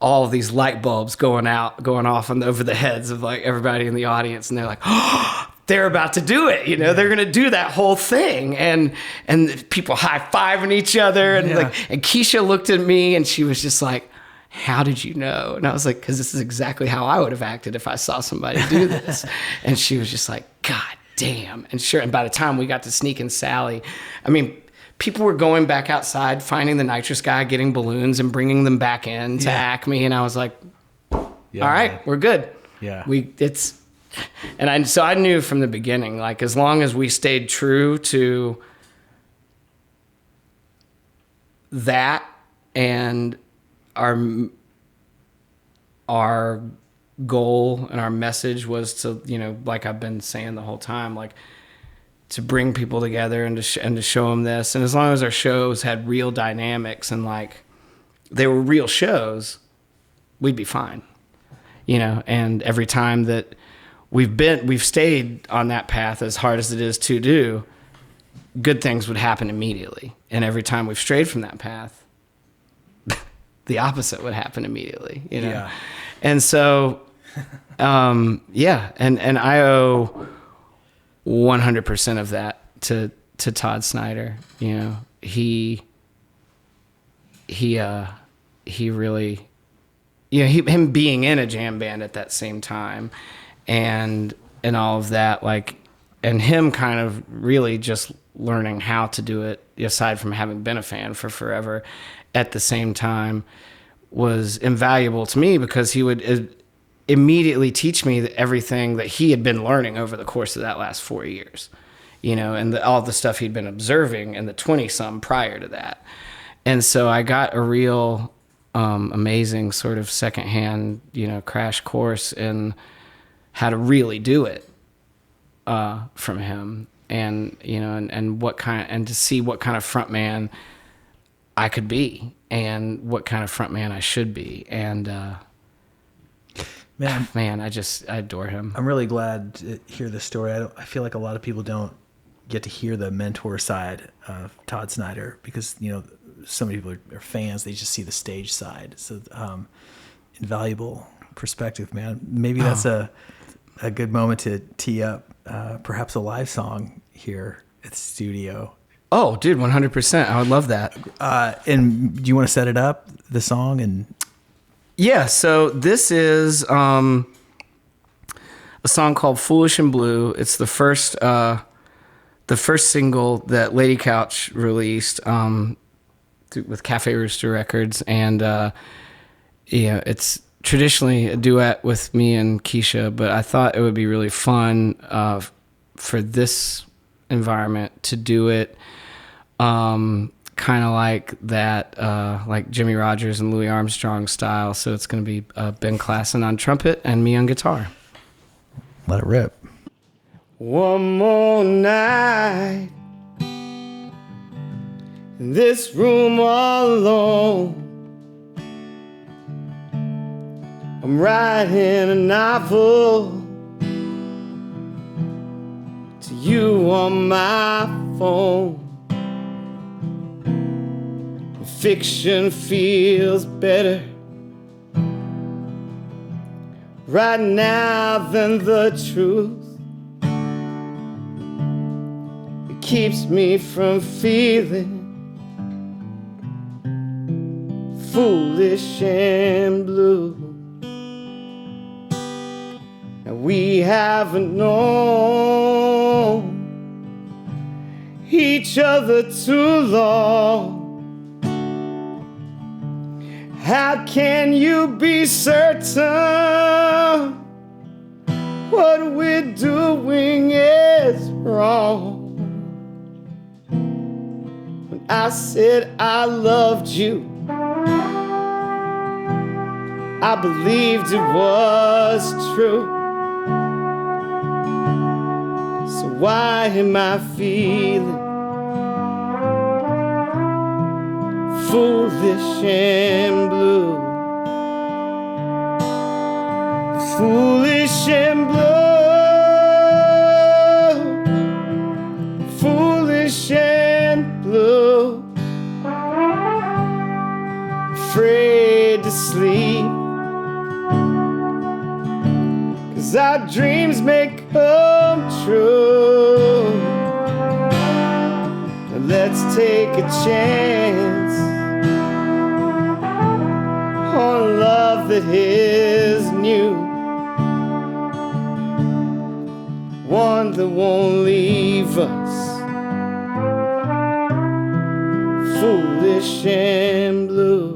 Speaker 1: all of these light bulbs going off over the heads of like everybody in the audience, and they're like, oh, they're about to do it. They're going to do that whole thing. And people high-fiving each other. And and Keisha looked at me, and she was just like, how did you know? And I was like, because this is exactly how I would have acted if I saw somebody do this. And she was just like, God damn. And sure. And by the time we got to Sneakin' Sally, I mean, people were going back outside, finding the nitrous guy, getting balloons and bringing them back in to Acme. And I was like, all right, we're good. Yeah. So I knew from the beginning, like, as long as we stayed true to that, and our goal and our message was to, like I've been saying the whole time, like, to bring people together and to show them this. And as long as our shows had real dynamics and like they were real shows, we'd be fine, and every time that we've stayed on that path, as hard as it is to do, good things would happen immediately. And every time we've strayed from that path, the opposite would happen immediately, Yeah. And so, and I owe 100% of that to Todd Snider. You know, he really, you know, him being in a jam band at that same time, and all of that, like, and him kind of really just learning how to do it, aside from having been a fan for forever, at the same time, was invaluable to me, because he would immediately teach me everything that he had been learning over the course of that last 4 years, you know, and all the stuff he'd been observing in the 20-some prior to that. And so I got a real amazing sort of secondhand, you know, crash course in how to really do it from him, and, you know, and what kind, and to see what kind of frontman I could be, and what kind of frontman I should be. And man, I adore him.
Speaker 2: I'm really glad to hear this story. I feel like a lot of people don't get to hear the mentor side of Todd Snider, because, you know, so many people are fans. They just see the stage side. So invaluable perspective, man. Maybe that's a good moment to tee up perhaps a live song here at the studio.
Speaker 1: Oh, dude, 100%. I would love that.
Speaker 2: And do you want to set it up, the song? And
Speaker 1: yeah, so this is a song called "Foolish and Blue." It's the first single that Lady Couch released with Café Rooster Records, and yeah, it's traditionally a duet with me and Keisha, but I thought it would be really fun for this environment to do it kind of like that, like Jimmy Rogers and Louis Armstrong style. So it's going to be Ben Klassen on trumpet and me on guitar.
Speaker 2: Let it rip.
Speaker 1: One more night in this room all alone, I'm writing a novel to you on my phone. Fiction feels better right now than the truth. It keeps me from feeling foolish and blue. And we haven't known each other too long. How can you be certain what we're doing is wrong? When I said I loved you, I believed it was true. So why am I feeling foolish and blue? Foolish and blue. Foolish and blue. Afraid to sleep, 'cause our dreams may come true. Let's take a chance on love that is new, one that won't leave us foolish and blue.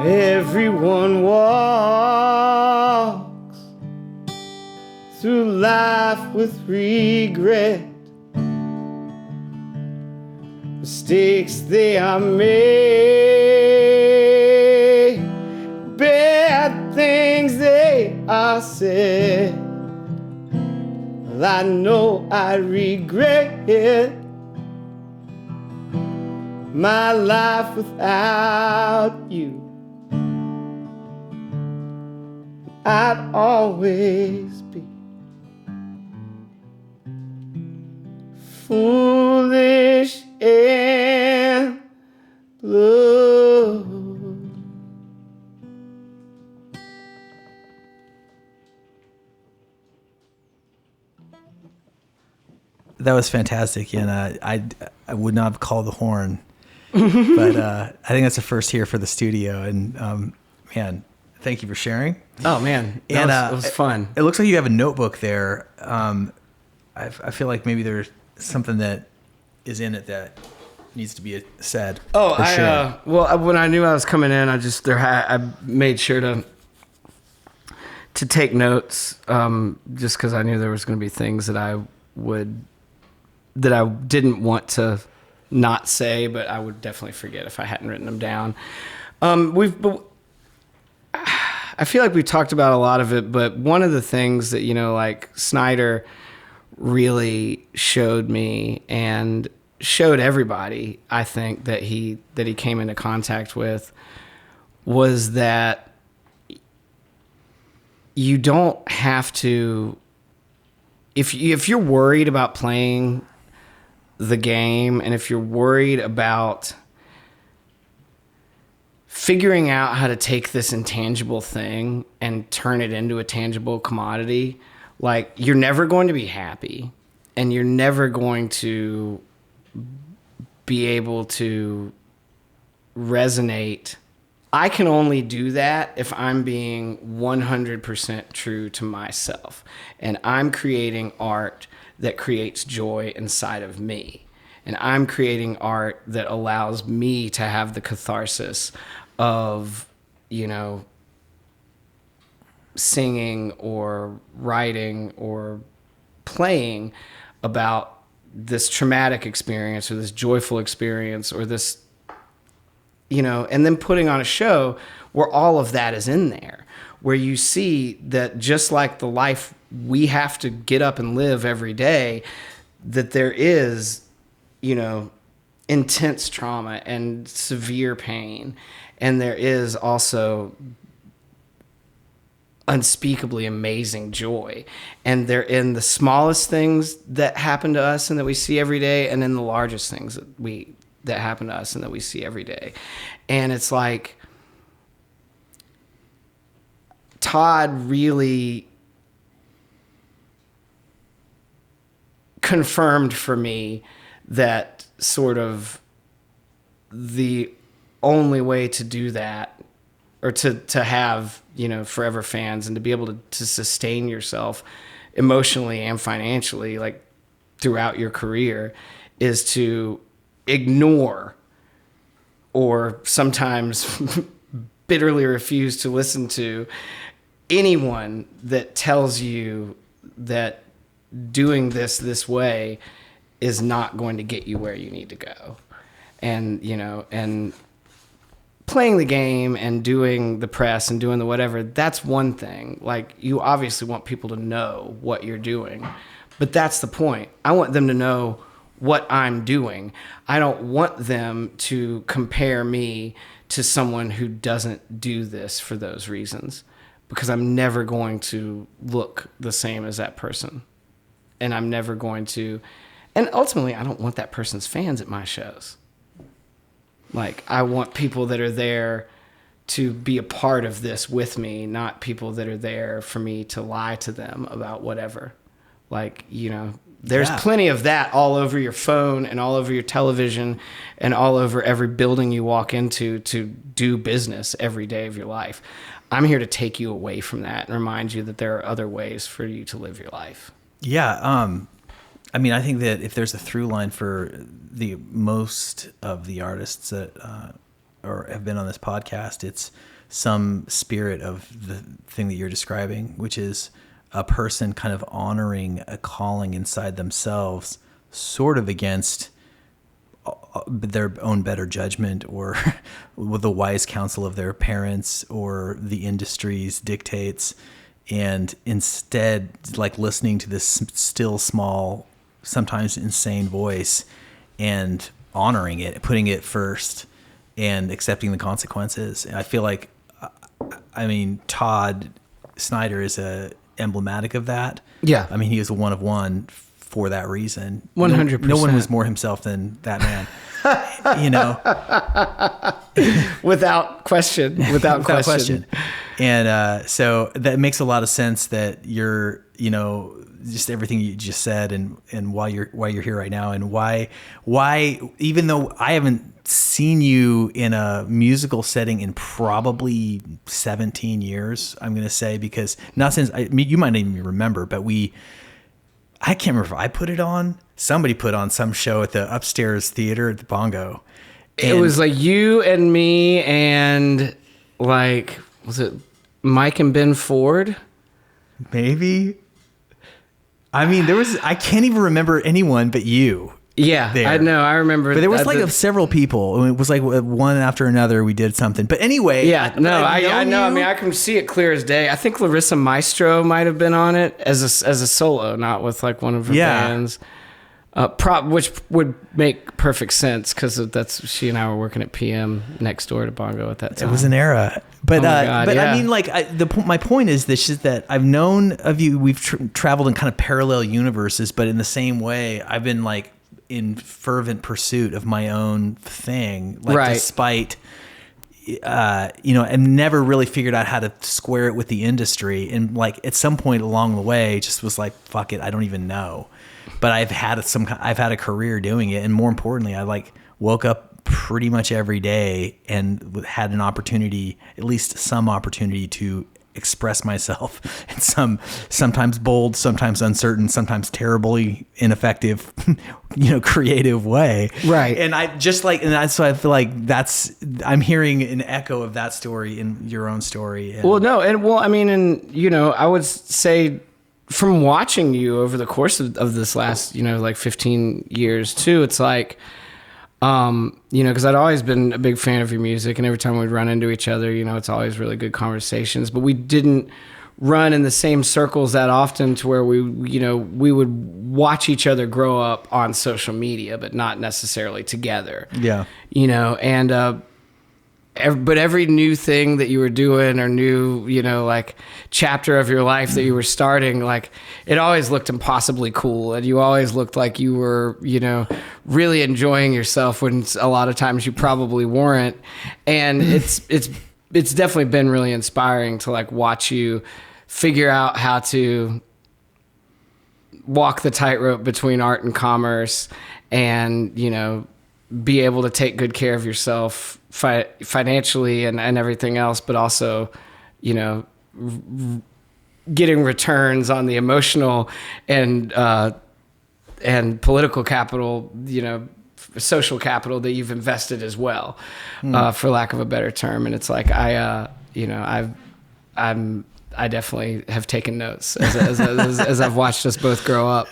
Speaker 1: Everyone walks through life with regret. Mistakes they are made, bad things they are said. Well, I know I regret it. My life without you. I'd always be foolish and blue.
Speaker 2: That was fantastic, and I would not have called the horn, but I think that's a first here for the studio. And man, thank you for sharing.
Speaker 1: Oh man, it was fun.
Speaker 2: It looks like you have a notebook there. I feel like maybe there's something that is in it that needs to be said.
Speaker 1: Oh, well, when I knew I was coming in, I made sure to take notes, just because I knew there was going to be things that I didn't want to not say, but I would definitely forget if I hadn't written them down. I feel like we talked about a lot of it, but one of the things that, like Snider really showed me and showed everybody, I think, that he came into contact with, was that you don't have to, if you're worried about playing the game, and if you're worried about figuring out how to take this intangible thing and turn it into a tangible commodity, like, you're never going to be happy, and you're never going to be able to resonate. I can only do that if I'm being 100% true to myself, and I'm creating art that creates joy inside of me, and I'm creating art that allows me to have the catharsis of, singing or writing or playing about this traumatic experience or this joyful experience or this, and then putting on a show where all of that is in there, where you see that just like the life we have to get up and live every day, that there is, intense trauma and severe pain. And there is also unspeakably amazing joy. And they're in the smallest things that happen to us and that we see every day, and in the largest things that happen to us and that we see every day. And it's like, Todd really confirmed for me that sort of the only way to do that, or to have, forever fans, and to be able to sustain yourself emotionally and financially, like, throughout your career, is to ignore, or sometimes bitterly refuse to listen to, anyone that tells you that doing this way is not going to get you where you need to go. And, and playing the game and doing the press and doing the whatever, that's one thing. Like, you obviously want people to know what you're doing, but that's the point. I want them to know what I'm doing. I don't want them to compare me to someone who doesn't do this for those reasons, because I'm never going to look the same as that person. And I'm never going to, and ultimately I don't want that person's fans at my shows. Like, I want people that are there to be a part of this with me, not people that are there for me to lie to them about whatever. Like, there's plenty of that all over your phone and all over your television and all over every building you walk into to do business every day of your life. I'm here to take you away from that and remind you that there are other ways for you to live your life.
Speaker 2: Yeah. I mean, I think that if there's a through line for the most of the artists that or have been on this podcast, it's some spirit of the thing that you're describing, which is a person kind of honoring a calling inside themselves, sort of against their own better judgment or with the wise counsel of their parents or the industry's dictates, and instead like listening to this still small, sometimes insane voice and honoring it, putting it first and accepting the consequences. And I feel like, I mean, Todd Snider is emblematic of that.
Speaker 1: Yeah.
Speaker 2: I mean, he is a one of one for that reason.
Speaker 1: 100%.
Speaker 2: No one was more himself than that man. You know,
Speaker 1: without question.
Speaker 2: And so that makes a lot of sense that you're, you know, just everything you just said, and why you're here right now, and why even though I haven't seen you in a musical setting in probably 17 years, I'm going to say, because not since you might not even remember, but I can't remember if I put it on. Somebody put on some show at the upstairs theater at the Bongo.
Speaker 1: It was like you and me and like, was it Mike and Ben Ford?
Speaker 2: Maybe. I mean, I can't even remember anyone but you.
Speaker 1: Yeah,
Speaker 2: there.
Speaker 1: I know. I remember.
Speaker 2: But there was several people. It was like one after another. We did something. But anyway.
Speaker 1: Yeah, no, I know. I mean, I can see it clear as day. I think Larissa Maestro might have been on it as a solo, not with like one of her bands. Which would make perfect sense because she and I were working at PM next door to Bongo at that time.
Speaker 2: It was an era. But
Speaker 1: yeah.
Speaker 2: I mean, like my point is this: is that I've known of you. We've traveled in kind of parallel universes, but in the same way, I've been like in fervent pursuit of my own thing, like
Speaker 1: right.
Speaker 2: Despite, and never really figured out how to square it with the industry. And like at some point along the way, just was like, fuck it, I don't even know. But I've had a career doing it, and more importantly, I like woke up pretty much every day and had an opportunity, at least some opportunity, to express myself in sometimes bold, sometimes uncertain, sometimes terribly ineffective, creative way.
Speaker 1: Right.
Speaker 2: And I just like, and that's why I feel like I'm hearing an echo of that story in your own story.
Speaker 1: Well, no. And I mean, I would say from watching you over the course of this last, like 15 years too, it's like, because I'd always been a big fan of your music, and every time we'd run into each other, it's always really good conversations, but we didn't run in the same circles that often to where we would watch each other grow up on social media, but not necessarily together.
Speaker 2: Yeah.
Speaker 1: But every new thing that you were doing or new, like chapter of your life that you were starting, like it always looked impossibly cool. And you always looked like you were, really enjoying yourself when a lot of times you probably weren't. And it's definitely been really inspiring to like watch you figure out how to walk the tightrope between art and commerce and, be able to take good care of yourself financially and everything else, but also, getting returns on the emotional and political capital, social capital that you've invested as well, for lack of a better term. And it's like, I definitely have taken notes as I've watched us both grow up,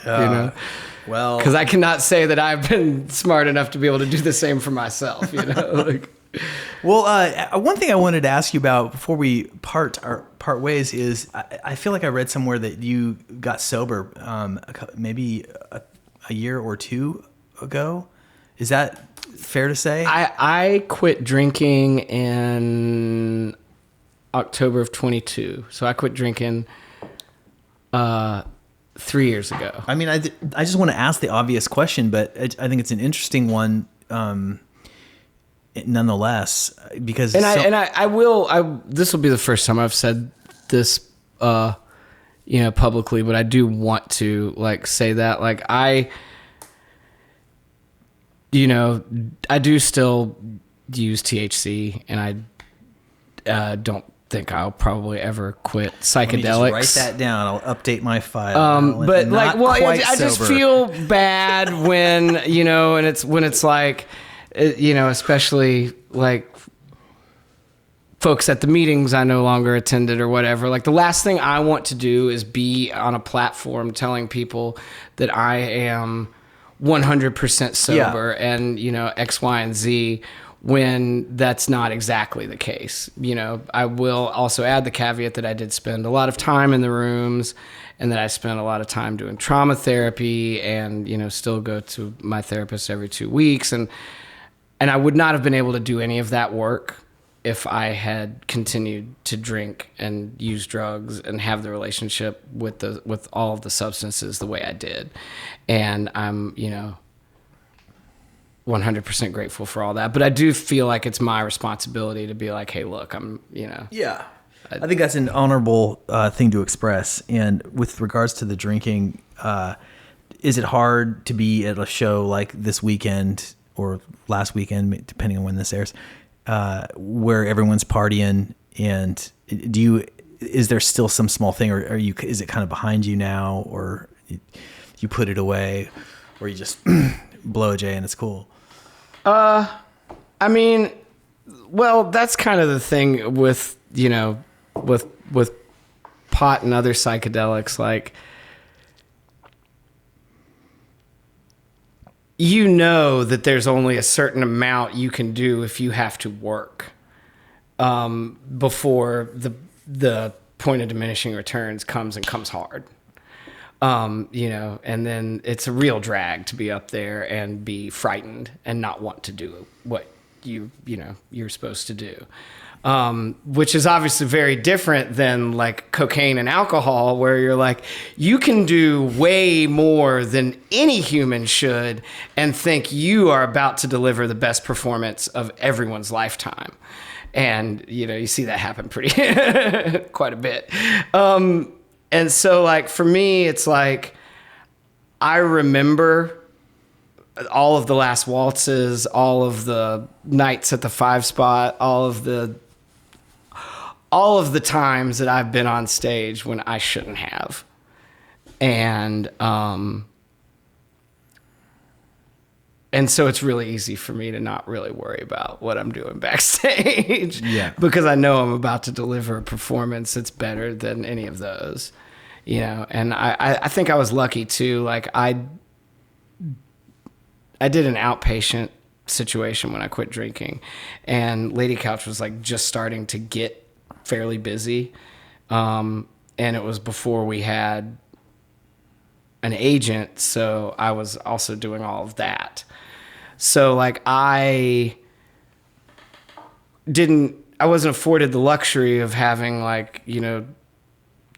Speaker 2: Well,
Speaker 1: because I cannot say that I've been smart enough to be able to do the same for myself,
Speaker 2: Well, one thing I wanted to ask you about before we part ways is I feel like I read somewhere that you got sober maybe a year or two ago. Is that fair to say?
Speaker 1: I quit drinking in October of 22, so I quit drinking 3 years ago.
Speaker 2: I mean, I just want to ask the obvious question, but I think it's an interesting one, nonetheless, because
Speaker 1: I will. This will be the first time I've said this, publicly, but I do want to like say that, like I do still use THC, and I don't think I'll probably ever quit psychedelics.
Speaker 2: Write that down. I'll update my file.
Speaker 1: But like, I just feel bad when, and it's like, especially like folks at the meetings I no longer attended or whatever. Like, the last thing I want to do is be on a platform telling people that I am 100% sober and, you know, X, Y, and Z, when that's not exactly the case. You know, I will also add the caveat that I did spend a lot of time in the rooms, and that I spent a lot of time doing trauma therapy, and, you know, still go to my therapist every 2 weeks. And I would not have been able to do any of that work if I had continued to drink and use drugs and have the relationship with all of the substances the way I did. And I'm, you know, 100% grateful for all that. But I do feel like it's my responsibility to be like, hey, look, I'm, you know.
Speaker 2: Yeah. I think that's an honorable thing to express. And with regards to the drinking, is it hard to be at a show like this weekend or last weekend, depending on when this airs, where everyone's partying? And is there still some small thing, or is it kind of behind you now, or you put it away, or you just blow a J and it's cool?
Speaker 1: I mean, well, that's kind of the thing with, you know, with pot and other psychedelics. Like, you know that there's only a certain amount you can do if you have to work before the point of diminishing returns comes hard. You know, and then it's a real drag to be up there and be frightened and not want to do what you know you're supposed to do. Which is obviously very different than like cocaine and alcohol, where you're like, you can do way more than any human should and think you are about to deliver the best performance of everyone's lifetime. And, you know, you see that happen pretty quite a bit. And so, like, for me, it's like, I remember all of the last waltzes, all of the nights at the 5 Spot, all of the times that I've been on stage when I shouldn't have. And so it's really easy for me to not really worry about what I'm doing backstage.
Speaker 2: Yeah.
Speaker 1: Because I know I'm about to deliver a performance that's better than any of those, you know. And I think I was lucky too. Like, I did an outpatient situation when I quit drinking, and Lady Couch was like just starting to get fairly busy. And it was before we had an agent. So I was also doing all of that. So like, I wasn't afforded the luxury of having, like, you know,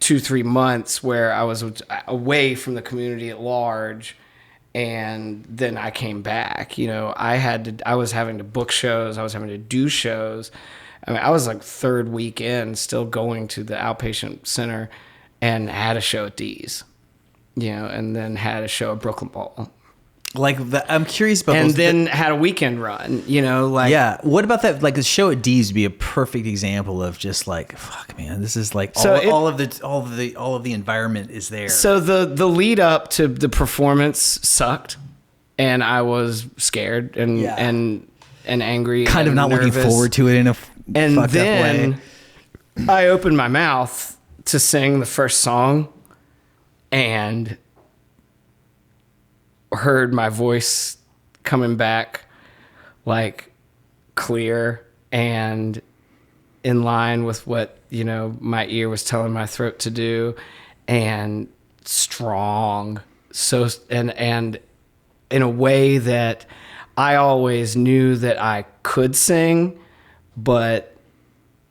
Speaker 1: 2-3 months where I was away from the community at large. And then I came back, you know, I was having to book shows. I was having to do shows. I mean, I was like third weekend still going to the outpatient center, and had a show at D's, you know, and then had a show at Brooklyn Bowl.
Speaker 2: Like, I'm curious about
Speaker 1: and then had a weekend run, you know, like,
Speaker 2: yeah. What about that? Like, the show at D's would be a perfect example of just like, fuck, man, this is like all of the environment is there.
Speaker 1: So the lead up to the performance sucked, and I was scared and angry,
Speaker 2: kind of not
Speaker 1: nervous.
Speaker 2: looking forward to it in a
Speaker 1: and
Speaker 2: fucked
Speaker 1: then
Speaker 2: up way.
Speaker 1: I opened my mouth to sing the first song, and heard my voice coming back like clear and in line with what, you know, my ear was telling my throat to do, and strong. So, and in a way that I always knew that I could sing, but,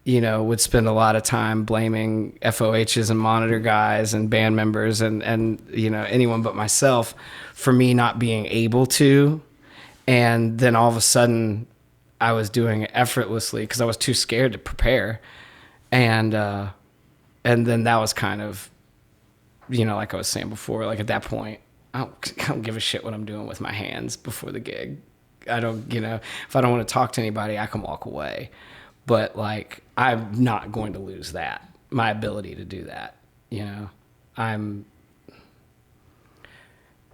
Speaker 1: you know, would spend a lot of time blaming FOHs and monitor guys and band members and, you know, anyone but myself for me not being able to. And then all of a sudden I was doing it effortlessly because I was too scared to prepare. And then that was kind of, you know, like I was saying before, like at that point, I don't give a shit what I'm doing with my hands before the gig. I don't, you know, if I don't want to talk to anybody, I can walk away. But like, I'm not going to lose that, my ability to do that. You know,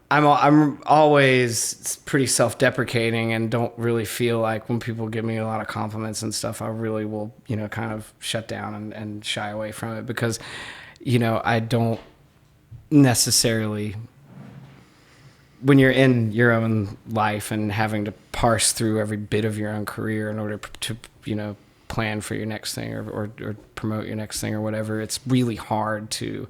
Speaker 1: I'm always pretty self-deprecating and don't really feel like when people give me a lot of compliments and stuff, I really will, kind of shut down and shy away from it because, I don't necessarily, when you're in your own life and having to parse through every bit of your own career in order to, plan for your next thing or promote your next thing or whatever, it's really hard to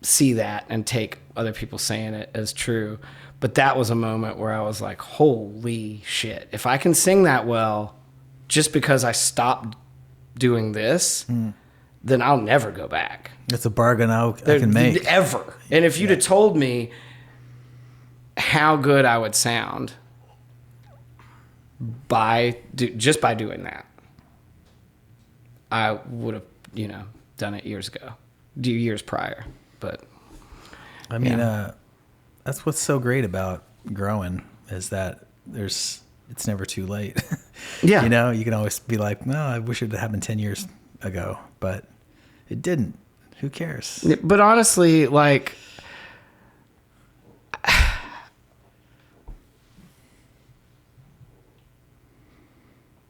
Speaker 1: see that and take other people saying it as true. But that was a moment where I was like, holy shit, if I can sing that well just because I stopped doing this, then I'll never go back.
Speaker 2: That's a bargain I can make.
Speaker 1: Ever. And if you'd have told me how good I would sound just by doing that, I would have, done it years prior. But
Speaker 2: I mean, that's what's so great about growing is that it's never too late.
Speaker 1: Yeah.
Speaker 2: You can always be like, no, I wish it had happened 10 years ago, but it didn't. Who cares?
Speaker 1: But honestly, like,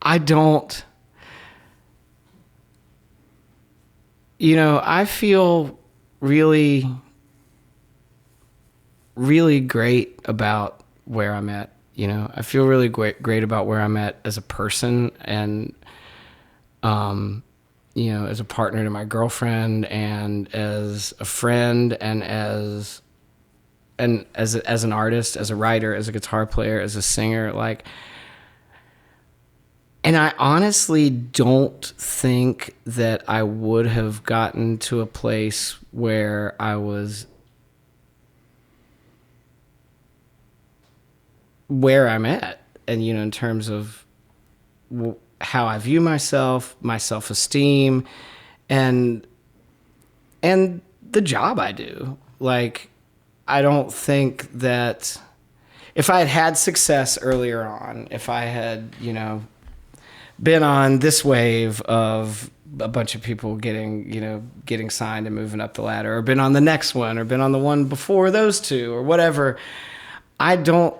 Speaker 1: I don't, I feel really, really great about where I'm at. I feel really great about where I'm at as a person and, as a partner to my girlfriend and as a friend and as an artist, as a writer, as a guitar player, as a singer, like, and I honestly don't think that I would have gotten to a place where I was where I'm at. And, in terms of how I view myself, my self-esteem, and the job I do. Like, I don't think that if I had had success earlier on, if I had, been on this wave of a bunch of people getting signed and moving up the ladder, or been on the next one, or been on the one before those two, or whatever, I don't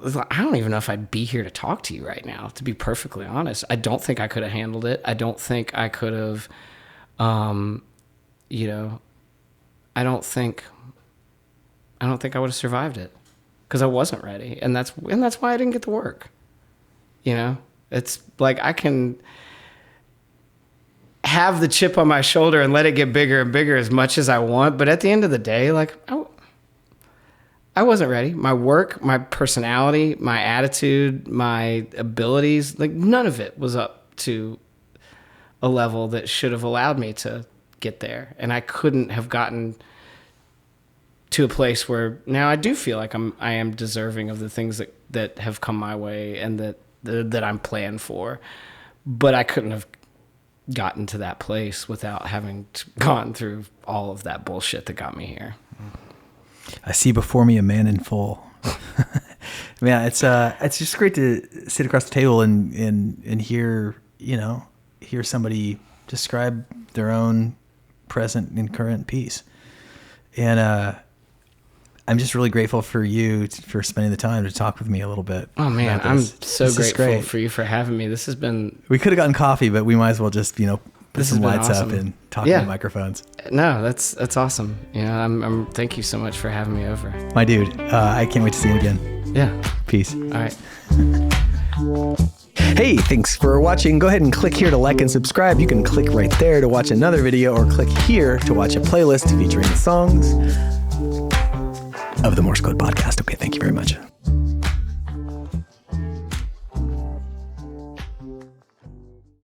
Speaker 1: even know if I'd be here to talk to you right now, to be perfectly honest. I don't think I could have handled it. I don't think I could have, I don't think I would have survived it because I wasn't ready. And that's why I didn't get the work. It's like I can have the chip on my shoulder and let it get bigger and bigger as much as I want. But at the end of the day, like, I wasn't ready. My work, my personality, my attitude, my abilities, like none of it was up to a level that should have allowed me to get there. And I couldn't have gotten to a place where now I do feel like I am deserving of the things that have come my way and that I'm planned for. But I couldn't have gotten to that place without having gone through all of that bullshit that got me here.
Speaker 2: I see before me a man in full. Man, it's just great to sit across the table and hear somebody describe their own present and current piece. And I'm just really grateful for you for spending the time to talk with me a little bit.
Speaker 1: Oh man, I'm so grateful for you for having me. This has been.
Speaker 2: We could have gotten coffee, but we might as well just put some lights up and talk to microphones.
Speaker 1: No, that's awesome. I'm thank you so much for having me over.
Speaker 2: My dude, I can't wait to see you again.
Speaker 1: Yeah.
Speaker 2: Peace.
Speaker 1: All right.
Speaker 2: Hey, thanks for watching. Go ahead and click here to like and subscribe. You can click right there to watch another video or click here to watch a playlist featuring songs of the Morse Code Podcast. Okay, thank you very much.